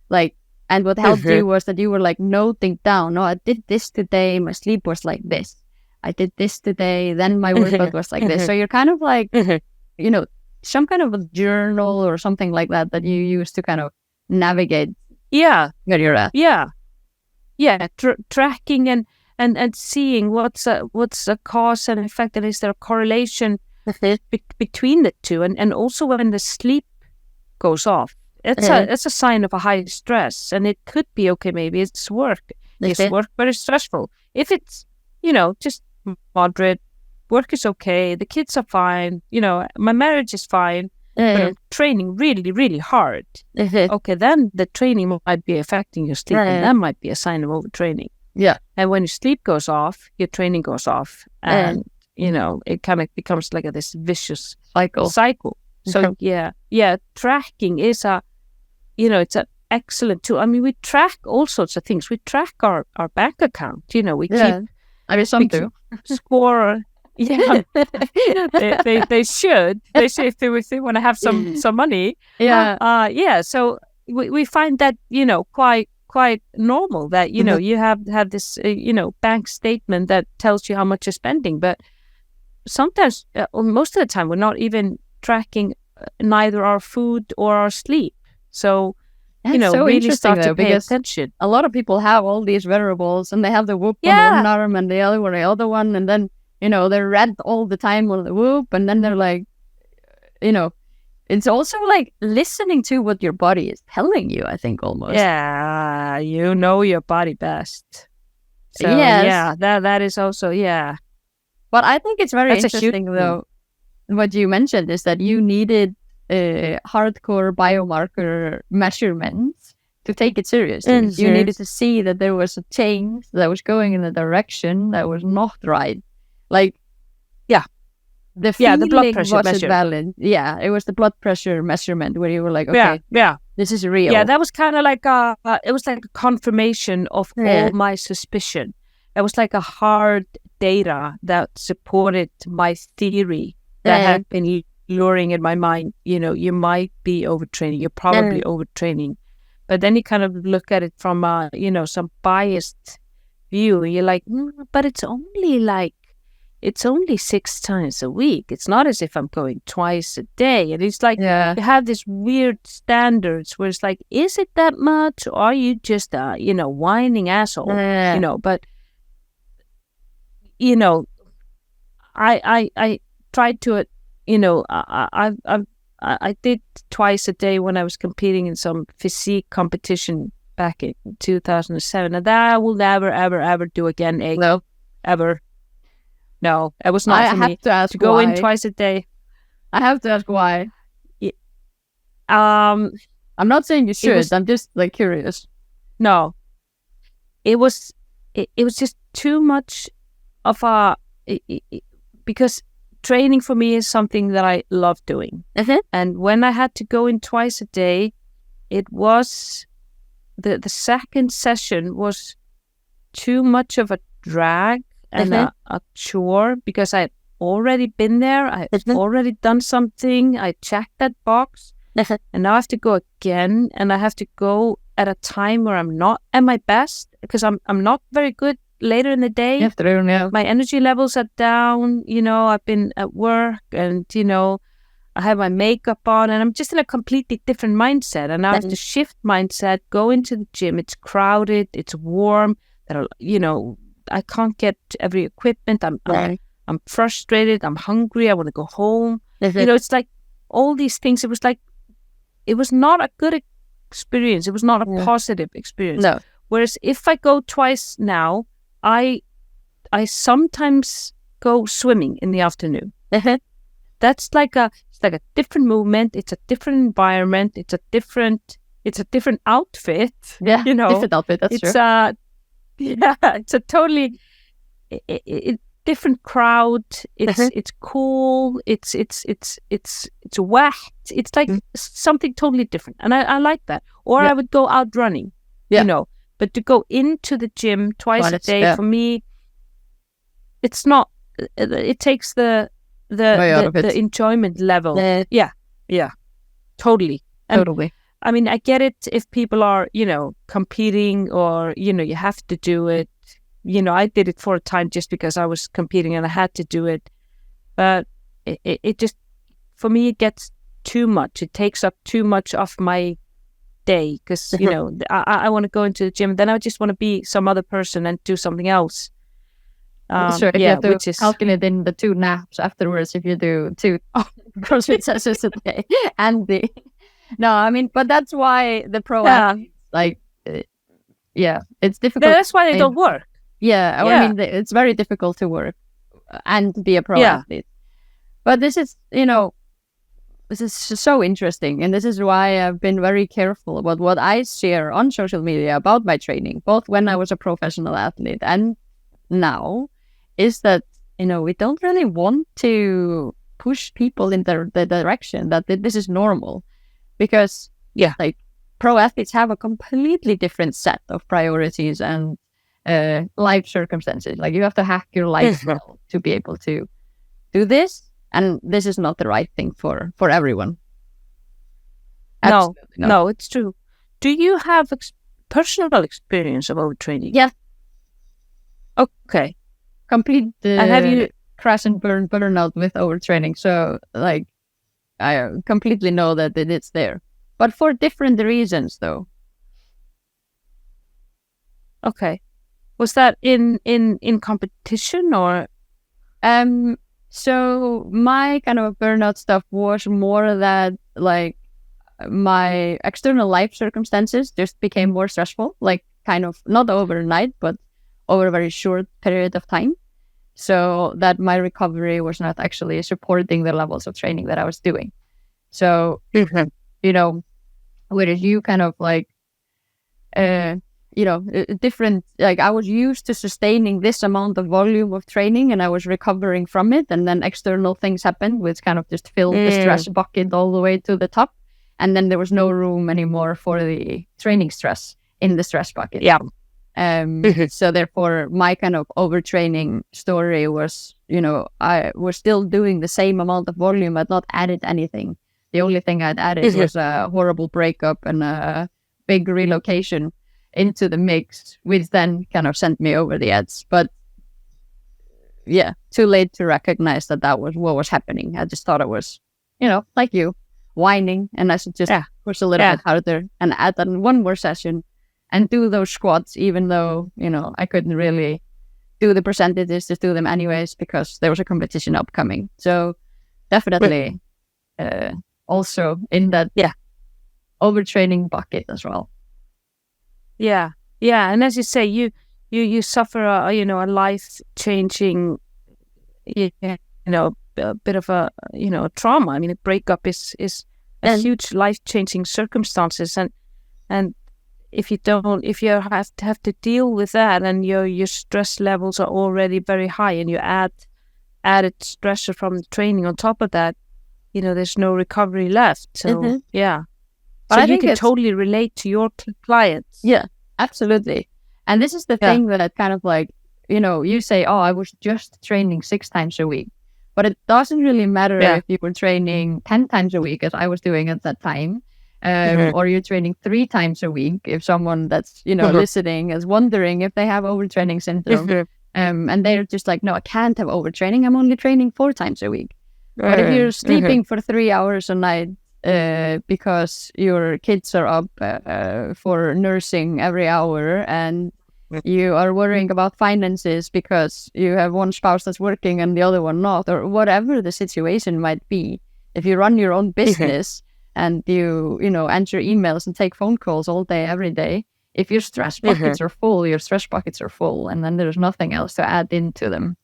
like, and what helped you was that you were like noting down, no, I did this today, my sleep was like this, I did this today, then my workout was like this. So you're kind of like, some kind of a journal or something like that you use to kind of navigate where you're at. Tracking and seeing what's a cause and effect, and is there a correlation between the two, and also when the sleep goes off, it's a sign of a high stress, and it could be maybe it's work. Is work very stressful? If it's just moderate, work is okay, the kids are fine, my marriage is fine, but I'm training really, really hard. Okay, then the training might be affecting your sleep, and that might be a sign of overtraining. And when your sleep goes off, your training goes off, and it kind of becomes like this vicious cycle. So tracking is it's an excellent tool. I mean, we track all sorts of things. We track our bank account. We keep. I mean, some do score. Yeah, they should. They should if they want to have some money. So we find that quite quite normal that, you know, you have this, you know, bank statement that tells you how much you're spending. But sometimes, or most of the time, we're not even tracking neither our food or our sleep. So, you know, so really start to pay because attention. a lot of people have all these wearables and they have the Whoop on Yeah. one arm and the other one on the other one. And then, you know, they're red all the time on the Whoop. And then they're like, you know, it's also like listening to what your body is telling you, I think, almost. Yeah, you know your body best. So, Yes. yeah, that is also, yeah. But I think it's very That's a huge interesting, though, what you mentioned is that you needed hardcore biomarker measurements to take it seriously. You needed to see that there was a change that was going in a direction that was not right. Like, yeah, the blood feeling pressure wasn't measure. valid. Yeah, it was the blood pressure measurement where you were like, okay, this is real. Yeah, that was kind of like it was like a confirmation of all my suspicion. It was like a hard data that supported my theory that had been luring in my mind. You know, you might be overtraining. You're probably overtraining. But then you kind of look at it from you know, some biased view. And you're like, but it's only 6 times a week. It's not as if I'm going twice a day. And it's like, you have this weird standards where it's like, is it that much? Or are you just a, you know, whining asshole? You know, but, you know, I tried to, you know, I did twice a day when I was competing in some physique competition back in 2007. And that I will never, ever, ever do again. No. Ever. No, it was not for me. I have to ask to go why. in twice a day. I have to ask why. I'm not saying you should. I'm just like curious. No, it was just too much of because training for me is something that I love doing. And when I had to go in twice a day, it was the second session was too much of a drag and a chore because I'd already been there. I've already done something. I checked that box. And now I have to go again, and I have to go at a time where I'm not at my best because I'm not very good later in the day. Afternoon, yeah. My energy levels are down. You know, I've been at work, and you know, I have my makeup on, and I'm just in a completely different mindset. And now I have to shift mindset, go into the gym. It's crowded, it's warm. You know, I can't get every equipment. I'm frustrated. I'm hungry. I want to go home. You know, it's like all these things. It was like, it was not a good experience. It was not a positive experience. No. Whereas if I go twice now, I sometimes go swimming in the afternoon. That's like a different movement. It's a different environment. It's a different outfit. Yeah, you know, different outfit. That's true. It's a totally different crowd. It's cool. It's wet. It's like something totally different, and I like that. Or I would go out running. You know, but to go into the gym twice a day for me, it's not. It takes the enjoyment level. Totally. Totally. I mean, I get it if people are, you know, competing or, you know, you have to do it. You know, I did it for a time just because I was competing and I had to do it. But it just, for me, it gets too much. It takes up too much of my day because, you know, I want to go into the gym. Then I just want to be some other person and do something else. Sure, if you have to calculate in the 2 naps afterwards, if you do 2 CrossFit sessions a day. And no, I mean, but that's why the pro athletes, like, it's difficult. That's why they don't work. Yeah, I mean, it's very difficult to work and be a pro athlete. But this is, you know, this is so interesting. And this is why I've been very careful about what I share on social media about my training, both when I was a professional athlete and now, is that, you know, we don't really want to push people in the direction that this is normal. Because, like, pro athletes have a completely different set of priorities and life circumstances. Like, you have to hack your lifestyle to be able to do this. And this is not the right thing for everyone. No, it's true. Do you have personal experience of overtraining? Yeah. Okay. Complete And have you crash and burnout with overtraining. So like I completely know that it's there, but for different reasons though. Okay. Was that in competition or? So my kind of burnout stuff was more that like my external life circumstances just became more stressful, like kind of not overnight, but over a very short period of time. So that my recovery was not actually supporting the levels of training that I was doing. So, you know, whereas you kind of like, different, like I was used to sustaining this amount of volume of training and I was recovering from it. And then external things happened, which kind of just filled the stress bucket all the way to the top. And then there was no room anymore for the training stress in the stress bucket. Yeah. So therefore, my kind of overtraining story was, I was still doing the same amount of volume. I'd not added anything. The only thing I'd added was a horrible breakup and a big relocation into the mix, which then kind of sent me over the edge. But yeah, too late to recognize that was what was happening. I just thought it was, like you, whining, and I should just push a little bit harder and add on one more session and do those squats, even though, I couldn't really do the percentages, just do them anyways, because there was a competition upcoming. So definitely also in that overtraining bucket as well. Yeah. Yeah. And as you say, you suffer a life-changing, a bit of a, trauma. I mean, a breakup is a huge life-changing circumstances. And if you have to deal with that and your stress levels are already very high and you added stressor from the training on top of that, there's no recovery left. So yeah. But so I think you can totally relate to your clients. Yeah, absolutely. And this is the thing that kind of like, you say, oh, I was just training 6 times a week. But it doesn't really matter if you were training 10 times a week, as I was doing at that time. Or you're training 3 times a week. If someone that's, listening is wondering if they have overtraining syndrome. And they're just like, no, I can't have overtraining. I'm only training 4 times a week. But if you're sleeping for 3 hours a night, because your kids are up for nursing every hour and you are worrying about finances because you have one spouse that's working and the other one not, or whatever the situation might be. If you run your own business and you answer emails and take phone calls all day, every day, if your stress buckets are full, your stress buckets are full, and then there's nothing else to add into them.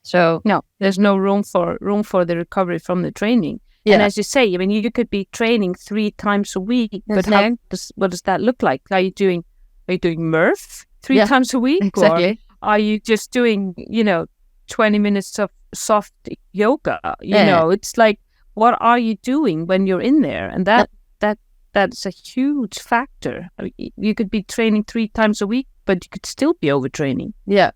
So no, there's no room for the recovery from the training. Yeah. And as you say, I mean, you could be training 3 times a week, but what does that look like? Are you doing Murph 3 times a week? Exactly. Or are you just doing, 20 minutes of soft yoga? It's like, what are you doing when you're in there? And that's a huge factor. I mean, you could be training 3 times a week, but you could still be overtraining. Yeah.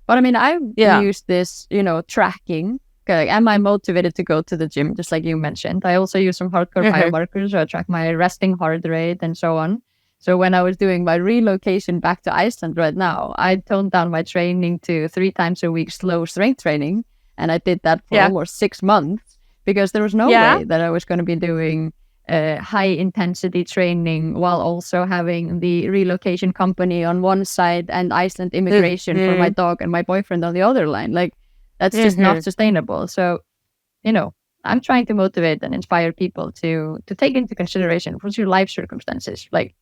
But I mean, I've used this, tracking. Like, am I motivated to go to the gym? Just like you mentioned. I also use some hardcore biomarkers. So I track my resting heart rate and so on. So when I was doing my relocation back to Iceland right now, I toned down my training to 3 times a week slow strength training. And I did that for almost 6 months because there was no way that I was going to be doing high intensity training while also having the relocation company on one side and Iceland immigration for my dog and my boyfriend on the other line. Like, that's just not sustainable. So, I'm trying to motivate and inspire people to take into consideration what's your life circumstances. Like,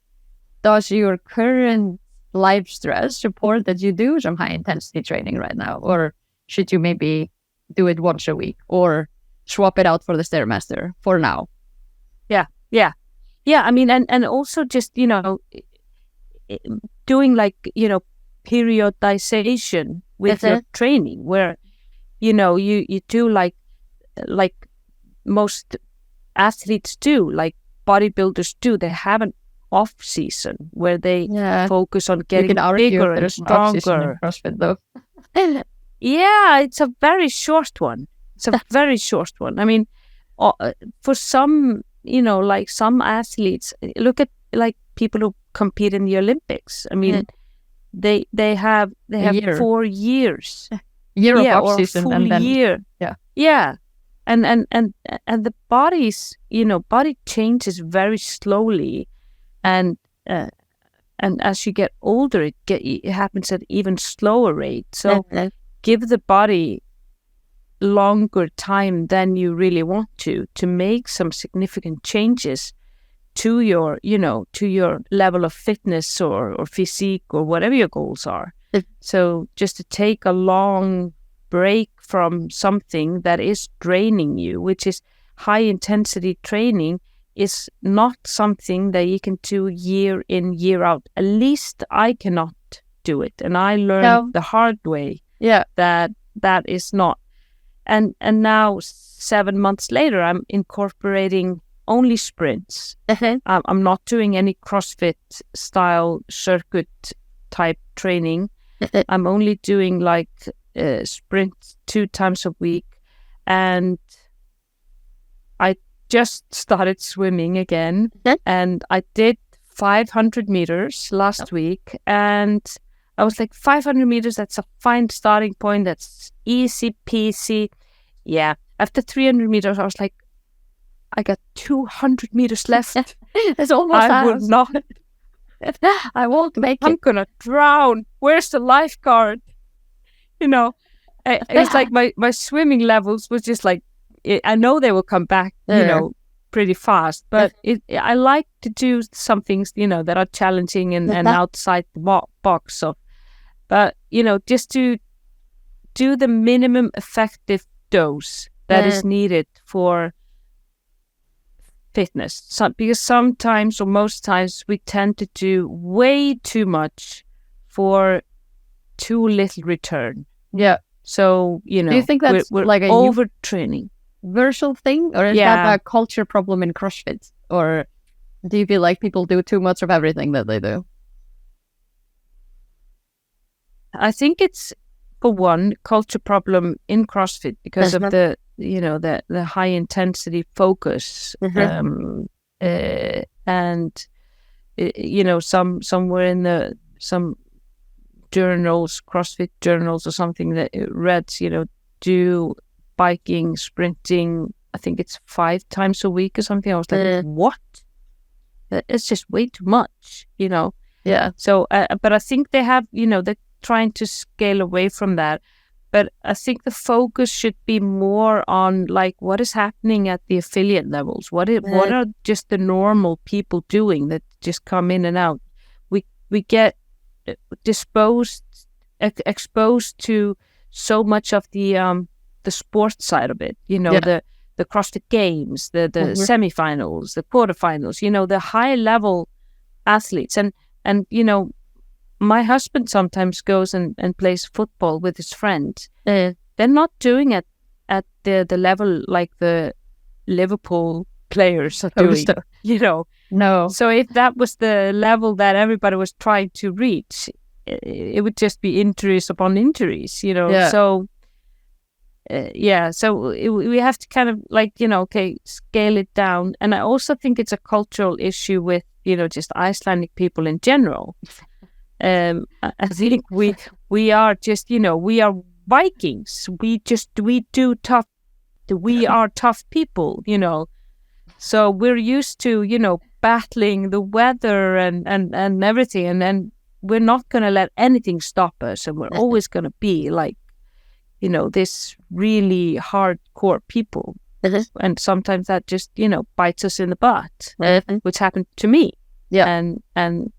does your current life stress support that you do some high intensity training right now? Or should you maybe do it once a week or swap it out for the Stairmaster for now? Yeah. I mean, and also just, doing like, periodization with your training where, you do like most athletes do, like bodybuilders do. They have an off season where they focus on getting bigger and stronger. CrossFit, though. Yeah, it's a very short one. I mean, for some, like some athletes, look at like people who compete in the Olympics. I mean, they have 4 years, year of off or season, full and then year, and the body's body changes very slowly, and as you get older, it happens at even slower rate. So give the body longer time than you really want to make some significant changes to your level of fitness or physique or whatever your goals are. So just to take a long break from something that is draining you, which is high intensity training, is not something that you can do year in, year out. At least I cannot do it. And I learned the hard way that is not. And now 7 months later, I'm incorporating only sprints. I'm not doing any CrossFit style circuit type training. I'm only doing like sprints 2 times a week. And I just started swimming again. And I did 500 meters last week. And I was like, 500 meters, that's a fine starting point. That's easy peasy. Yeah. After 300 meters, I was like, I got 200 meters left. It's almost I would not. I won't make I'm going to drown. Where's the lifeguard? It was like my swimming levels was just like, I know they will come back, pretty fast. But I like to do some things, that are challenging and outside the box. So, but, just to do the minimum effective dose that is needed for fitness. Because sometimes, or most times, we tend to do way too much for too little return. Yeah. So, do you think that's we're like a overtraining? Universal thing, or is that a culture problem in CrossFit? Or do you feel like people do too much of everything that they do? I think it's, for one, culture problem in CrossFit because of the high intensity focus, and somewhere in some journals, CrossFit journals or something that it reads, do biking, sprinting, I think it's 5 times a week or something. I was like, what? It's just way too much, Yeah. So, but I think they have, they're trying to scale away from that. But I think the focus should be more on like what is happening at the affiliate levels. What are just the normal people doing that just come in and out? We get exposed to so much of the sports side of it. The CrossFit Games, the semifinals, the quarterfinals. The high level athletes, and my husband sometimes goes and plays football with his friends. They're not doing it at the level like the Liverpool players are doing, No. So if that was the level that everybody was trying to reach, it would just be injuries upon injuries, So, so we have to kind of like, scale it down. And I also think it's a cultural issue with, just Icelandic people in general. I think we are just, we are Vikings. We are tough people, So we're used to, battling the weather and everything, and then we're not going to let anything stop us, and we're always going to be like, this really hardcore people. And sometimes that just, bites us in the butt, which happened to me. Yeah. And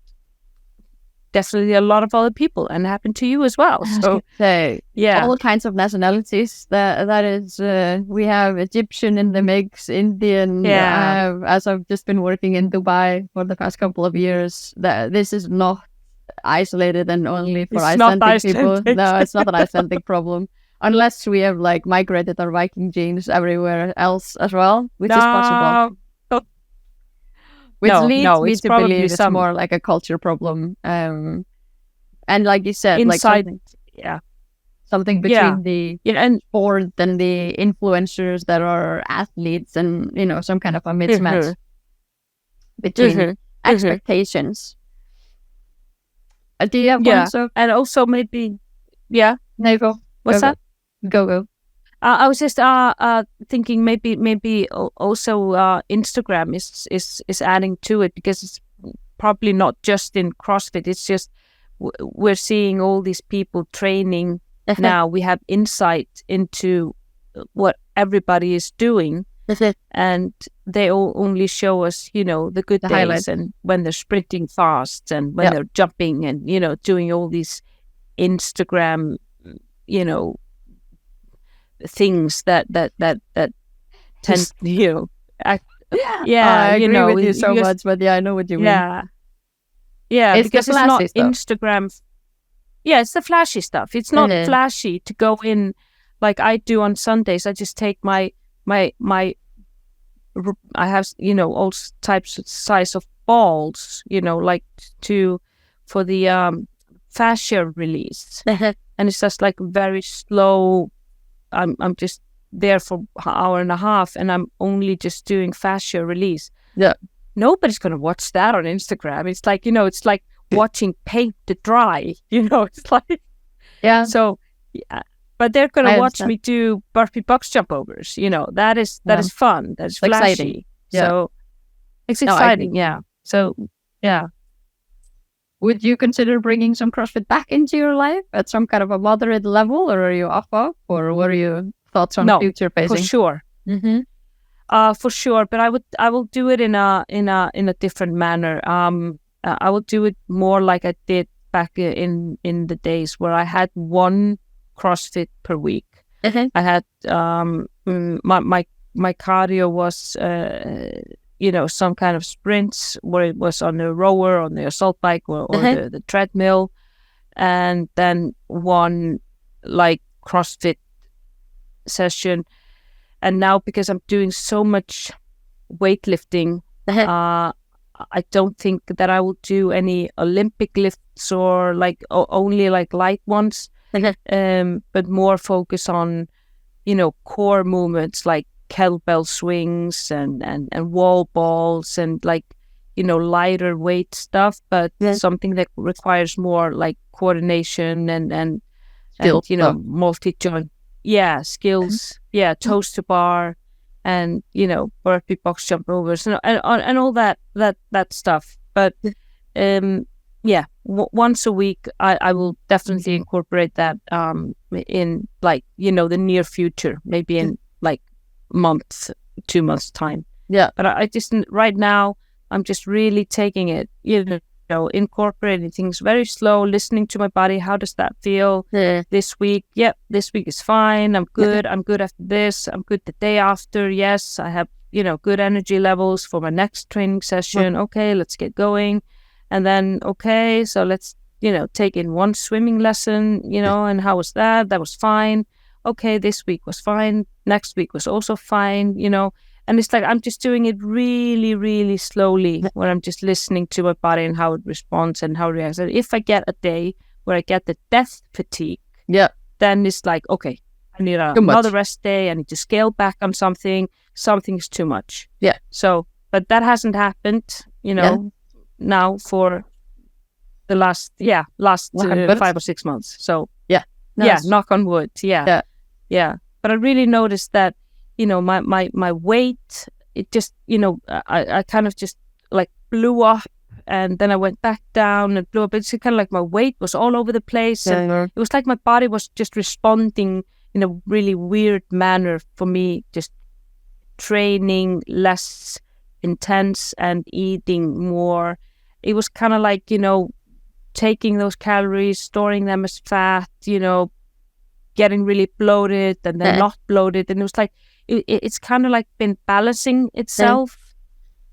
definitely a lot of other people, and happened to you as well. So all kinds of nationalities. That is, we have Egyptian in the mix, Indian. As I've just been working in Dubai for the past couple of years, this is not isolated and only for Icelandic people. No, it's not an Icelandic problem, unless we have like migrated our Viking genes everywhere else as well, which is possible. Which leads me to believe it's more like a culture problem. And like you said, inside, like something between the sport and the influencers that are athletes, and some kind of a mismatch between expectations. Do you have Yeah, one? So and also maybe, yeah. no, go. What's that? Go. I was just thinking maybe also Instagram is adding to it, because it's probably not just in CrossFit. It's just we're seeing all these people training now. We have insight into what everybody is doing, and they all only show us, you know, the good days highlights. and when they're sprinting fast and when they're jumping and, you know, doing all these Instagram, you know, things that tend, you know, I agree with you so much, but I know what you mean. Yeah, it's because it's not stuff. Instagram. Yeah, it's the flashy stuff. It's not flashy to go in like I do on Sundays. I just take my I have, you know, all types of size of balls, you know, like for the fascia release, and it's just like very slow. I'm just there for an hour and a half, and I'm only just doing fascia release. Yeah, nobody's gonna watch that on Instagram. It's like, you know, it's like watching paint to dry. You know, it's like So, yeah. But they're gonna watch me do burpee box jump overs. You know, that is fun. That's flashy. Exciting. Yeah. So it's exciting. Yeah. So yeah. Would you consider bringing some CrossFit back into your life at some kind of a moderate level, or are you off of, or what are your thoughts on future pacing? For sure. For sure, but I will do it in a different manner. I will do it more like I did back in the days where I had one CrossFit per week. I had my cardio was you know, some kind of sprints where it was on the rower, on the assault bike, or the treadmill, and then one like CrossFit session. And now, because I'm doing so much weightlifting, I don't think that I will do any Olympic lifts or like only like light ones, but more focus on, you know, core movements like kettlebell swings and wall balls and like, you know, lighter weight stuff, but something that requires more like coordination and you know, multi-joint. Yeah, skills. Yeah, toes to bar, and, you know, burpee box jump overs and all that stuff. But once a week, I will definitely incorporate that in, like, you know, the near future, maybe in like 2 months time. Yeah. But I just right now I'm just really taking it, you know, incorporating things very slow, listening to my body. How does that feel this week? Yep, this week is fine. I'm good. I'm good after this. I'm good the day after. Yes, I have, you know, good energy levels for my next training session. Okay, let's get going. And then, okay, so let's, you know, take in one swimming lesson, you know, and how was that? That was fine. Okay, this week was fine. Next week was also fine, you know. And it's like I'm just doing it really, really slowly, where I'm just listening to my body and how it responds and how it reacts. And if I get a day where I get the death fatigue, then it's like, okay, I need another rest day. I need to scale back on something. Something is too much. Yeah. So, but that hasn't happened, you know, now for the last 5 or 6 months. So knock on wood. Yeah. But I really noticed that, you know, my weight, it just, you know, I kind of just like blew up, and then I went back down and blew up. It's kind of like my weight was all over the place, and it was like my body was just responding in a really weird manner for me, just training less intense and eating more. It was kind of like, you know, taking those calories, storing them as fat, you know, getting really bloated and then not bloated, and it was like it's kind of like been balancing itself,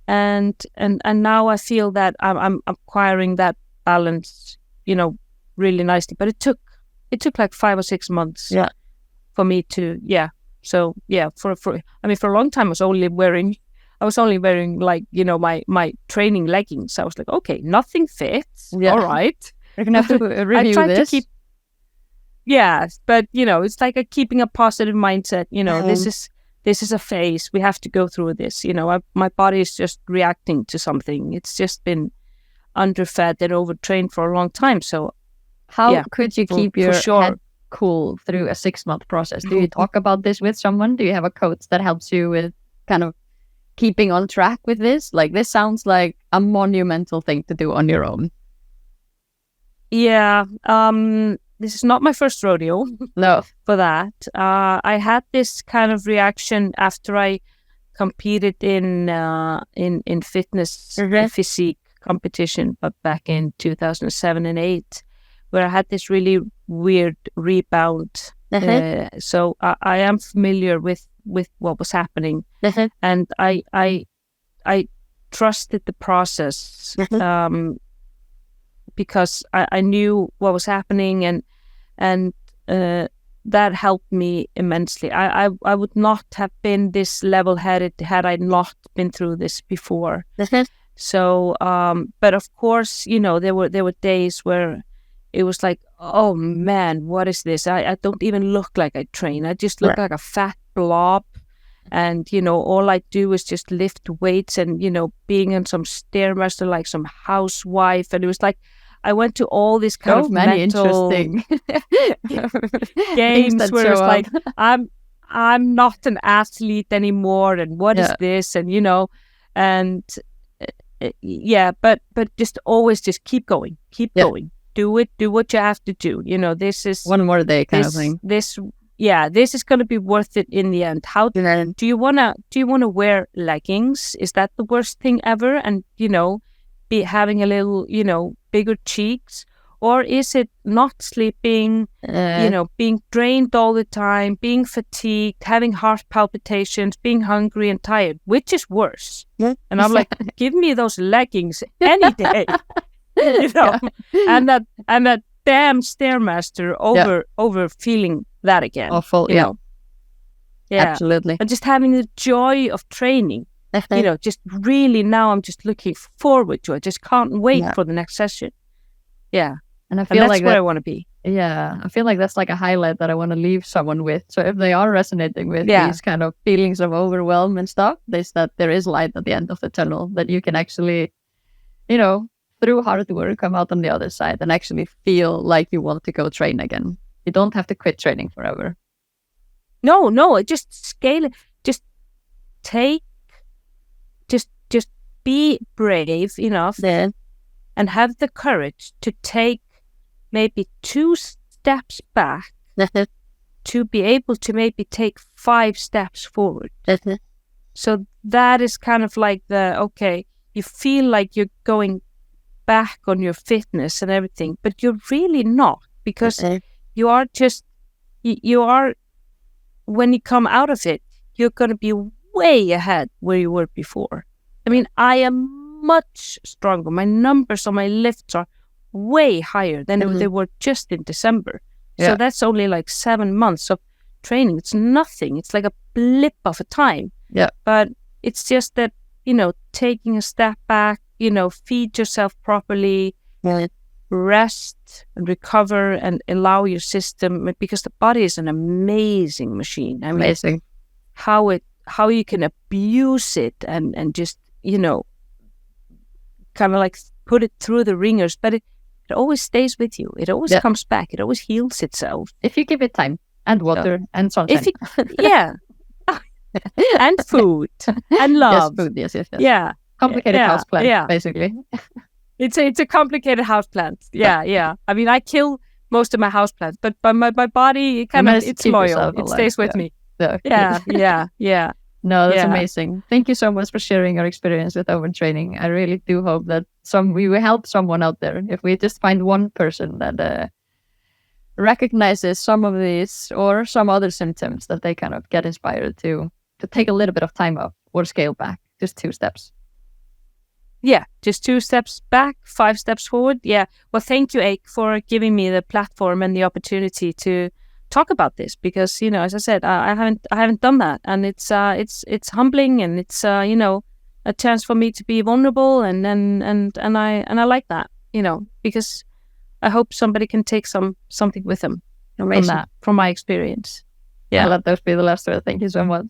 and now I feel that I'm acquiring that balance, you know, really nicely. But it took like 5 or 6 months for me to So for a long time I was only wearing like, you know, my training leggings. I was like, okay, nothing fits. All right, we're gonna have to review I tried this. to keep. But, you know, it's like keeping a positive mindset. You know, this this is a phase. We have to go through this. My body is just reacting to something. It's just been underfed and overtrained for a long time. So how could you keep your sure. head cool through a 6-month process? Do you talk about this with someone? Do you have a coach that helps you with kind of keeping on track with this? Like, this sounds like a monumental thing to do on your own. Yeah. This is not my first rodeo. No. For that. I had this kind of reaction after I competed in fitness physique competition, but back in 2007 and 2008, where I had this really weird rebound. So I am familiar with what was happening, and I trusted the process because I knew what was happening, and that helped me immensely. I would not have been this level-headed had I not been through this before. So, but of course, there were days where it was like, oh man, what is this? I don't even look like I train. I just look like a fat blob. And, all I do is just lift weights and, being in some Stairmaster like some housewife. And it was like, I went to all these kind of many mental interesting games where it's like, I'm not an athlete anymore. And what is this? And, but just always just keep going, going. Do what you have to do. This is one more day kind of thing. This is going to be worth it in the end. How do you wanna wear leggings? Is that the worst thing ever? And be having a little bigger cheeks, or is it not sleeping? Being drained all the time, being fatigued, having heart palpitations, being hungry and tired. Which is worse? And I'm like, give me those leggings any day. And that damn Stairmaster over feeling that again. Awful, yeah, absolutely. And just having the joy of training. Just really now I'm just looking forward to it. Just can't wait for the next session. Yeah, and I feel that's like where I want to be. Yeah, I feel like that's like a highlight that I want to leave someone with. So if they are resonating with these kind of feelings of overwhelm and stuff, that there is light at the end of the tunnel, that you can actually, through hard work, come out on the other side and actually feel like you want to go train again. You don't have to quit training forever. No, just scale it. Just be brave enough and have the courage to take maybe 2 steps back to be able to maybe take 5 steps forward. So that is kind of like you feel like you're going back on your fitness and everything, but you're really not, because you are just, you are, when you come out of it, you're going to be way ahead where you were before. I mean, I am much stronger. My numbers on my lifts are way higher than they were just in December. So that's only like 7 months of training. It's nothing. It's like a blip of a time. Yeah. But it's just that, taking a step back, feed yourself properly, rest and recover and allow your system, because the body is an amazing machine. I mean, amazing. How you can abuse it and just, kind of like put it through the ringers, but it always stays with you. It always comes back. It always heals itself. If you give it time and water and sunshine. And food and love. Yes, food, yes. Yeah. Complicated house plant, basically. It's a complicated house plant. Yeah. I mean, I kill most of my house plants, but my body it's loyal. It stays with me. Yeah. No, that's amazing. Thank you so much for sharing your experience with overtraining. I really do hope that we will help someone out there. If we just find one person that recognizes some of these or some other symptoms, that they kind of get inspired to take a little bit of time off or scale back, just 2 steps. Yeah, just 2 steps back, 5 steps forward. Yeah. Well, thank you, Ake, for giving me the platform and the opportunity to talk about this, because as I said, I haven't done that, and it's humbling, and it's a chance for me to be vulnerable, and I like that, because I hope somebody can take something with them from my experience. Yeah, let those be the last word. Thank you so much.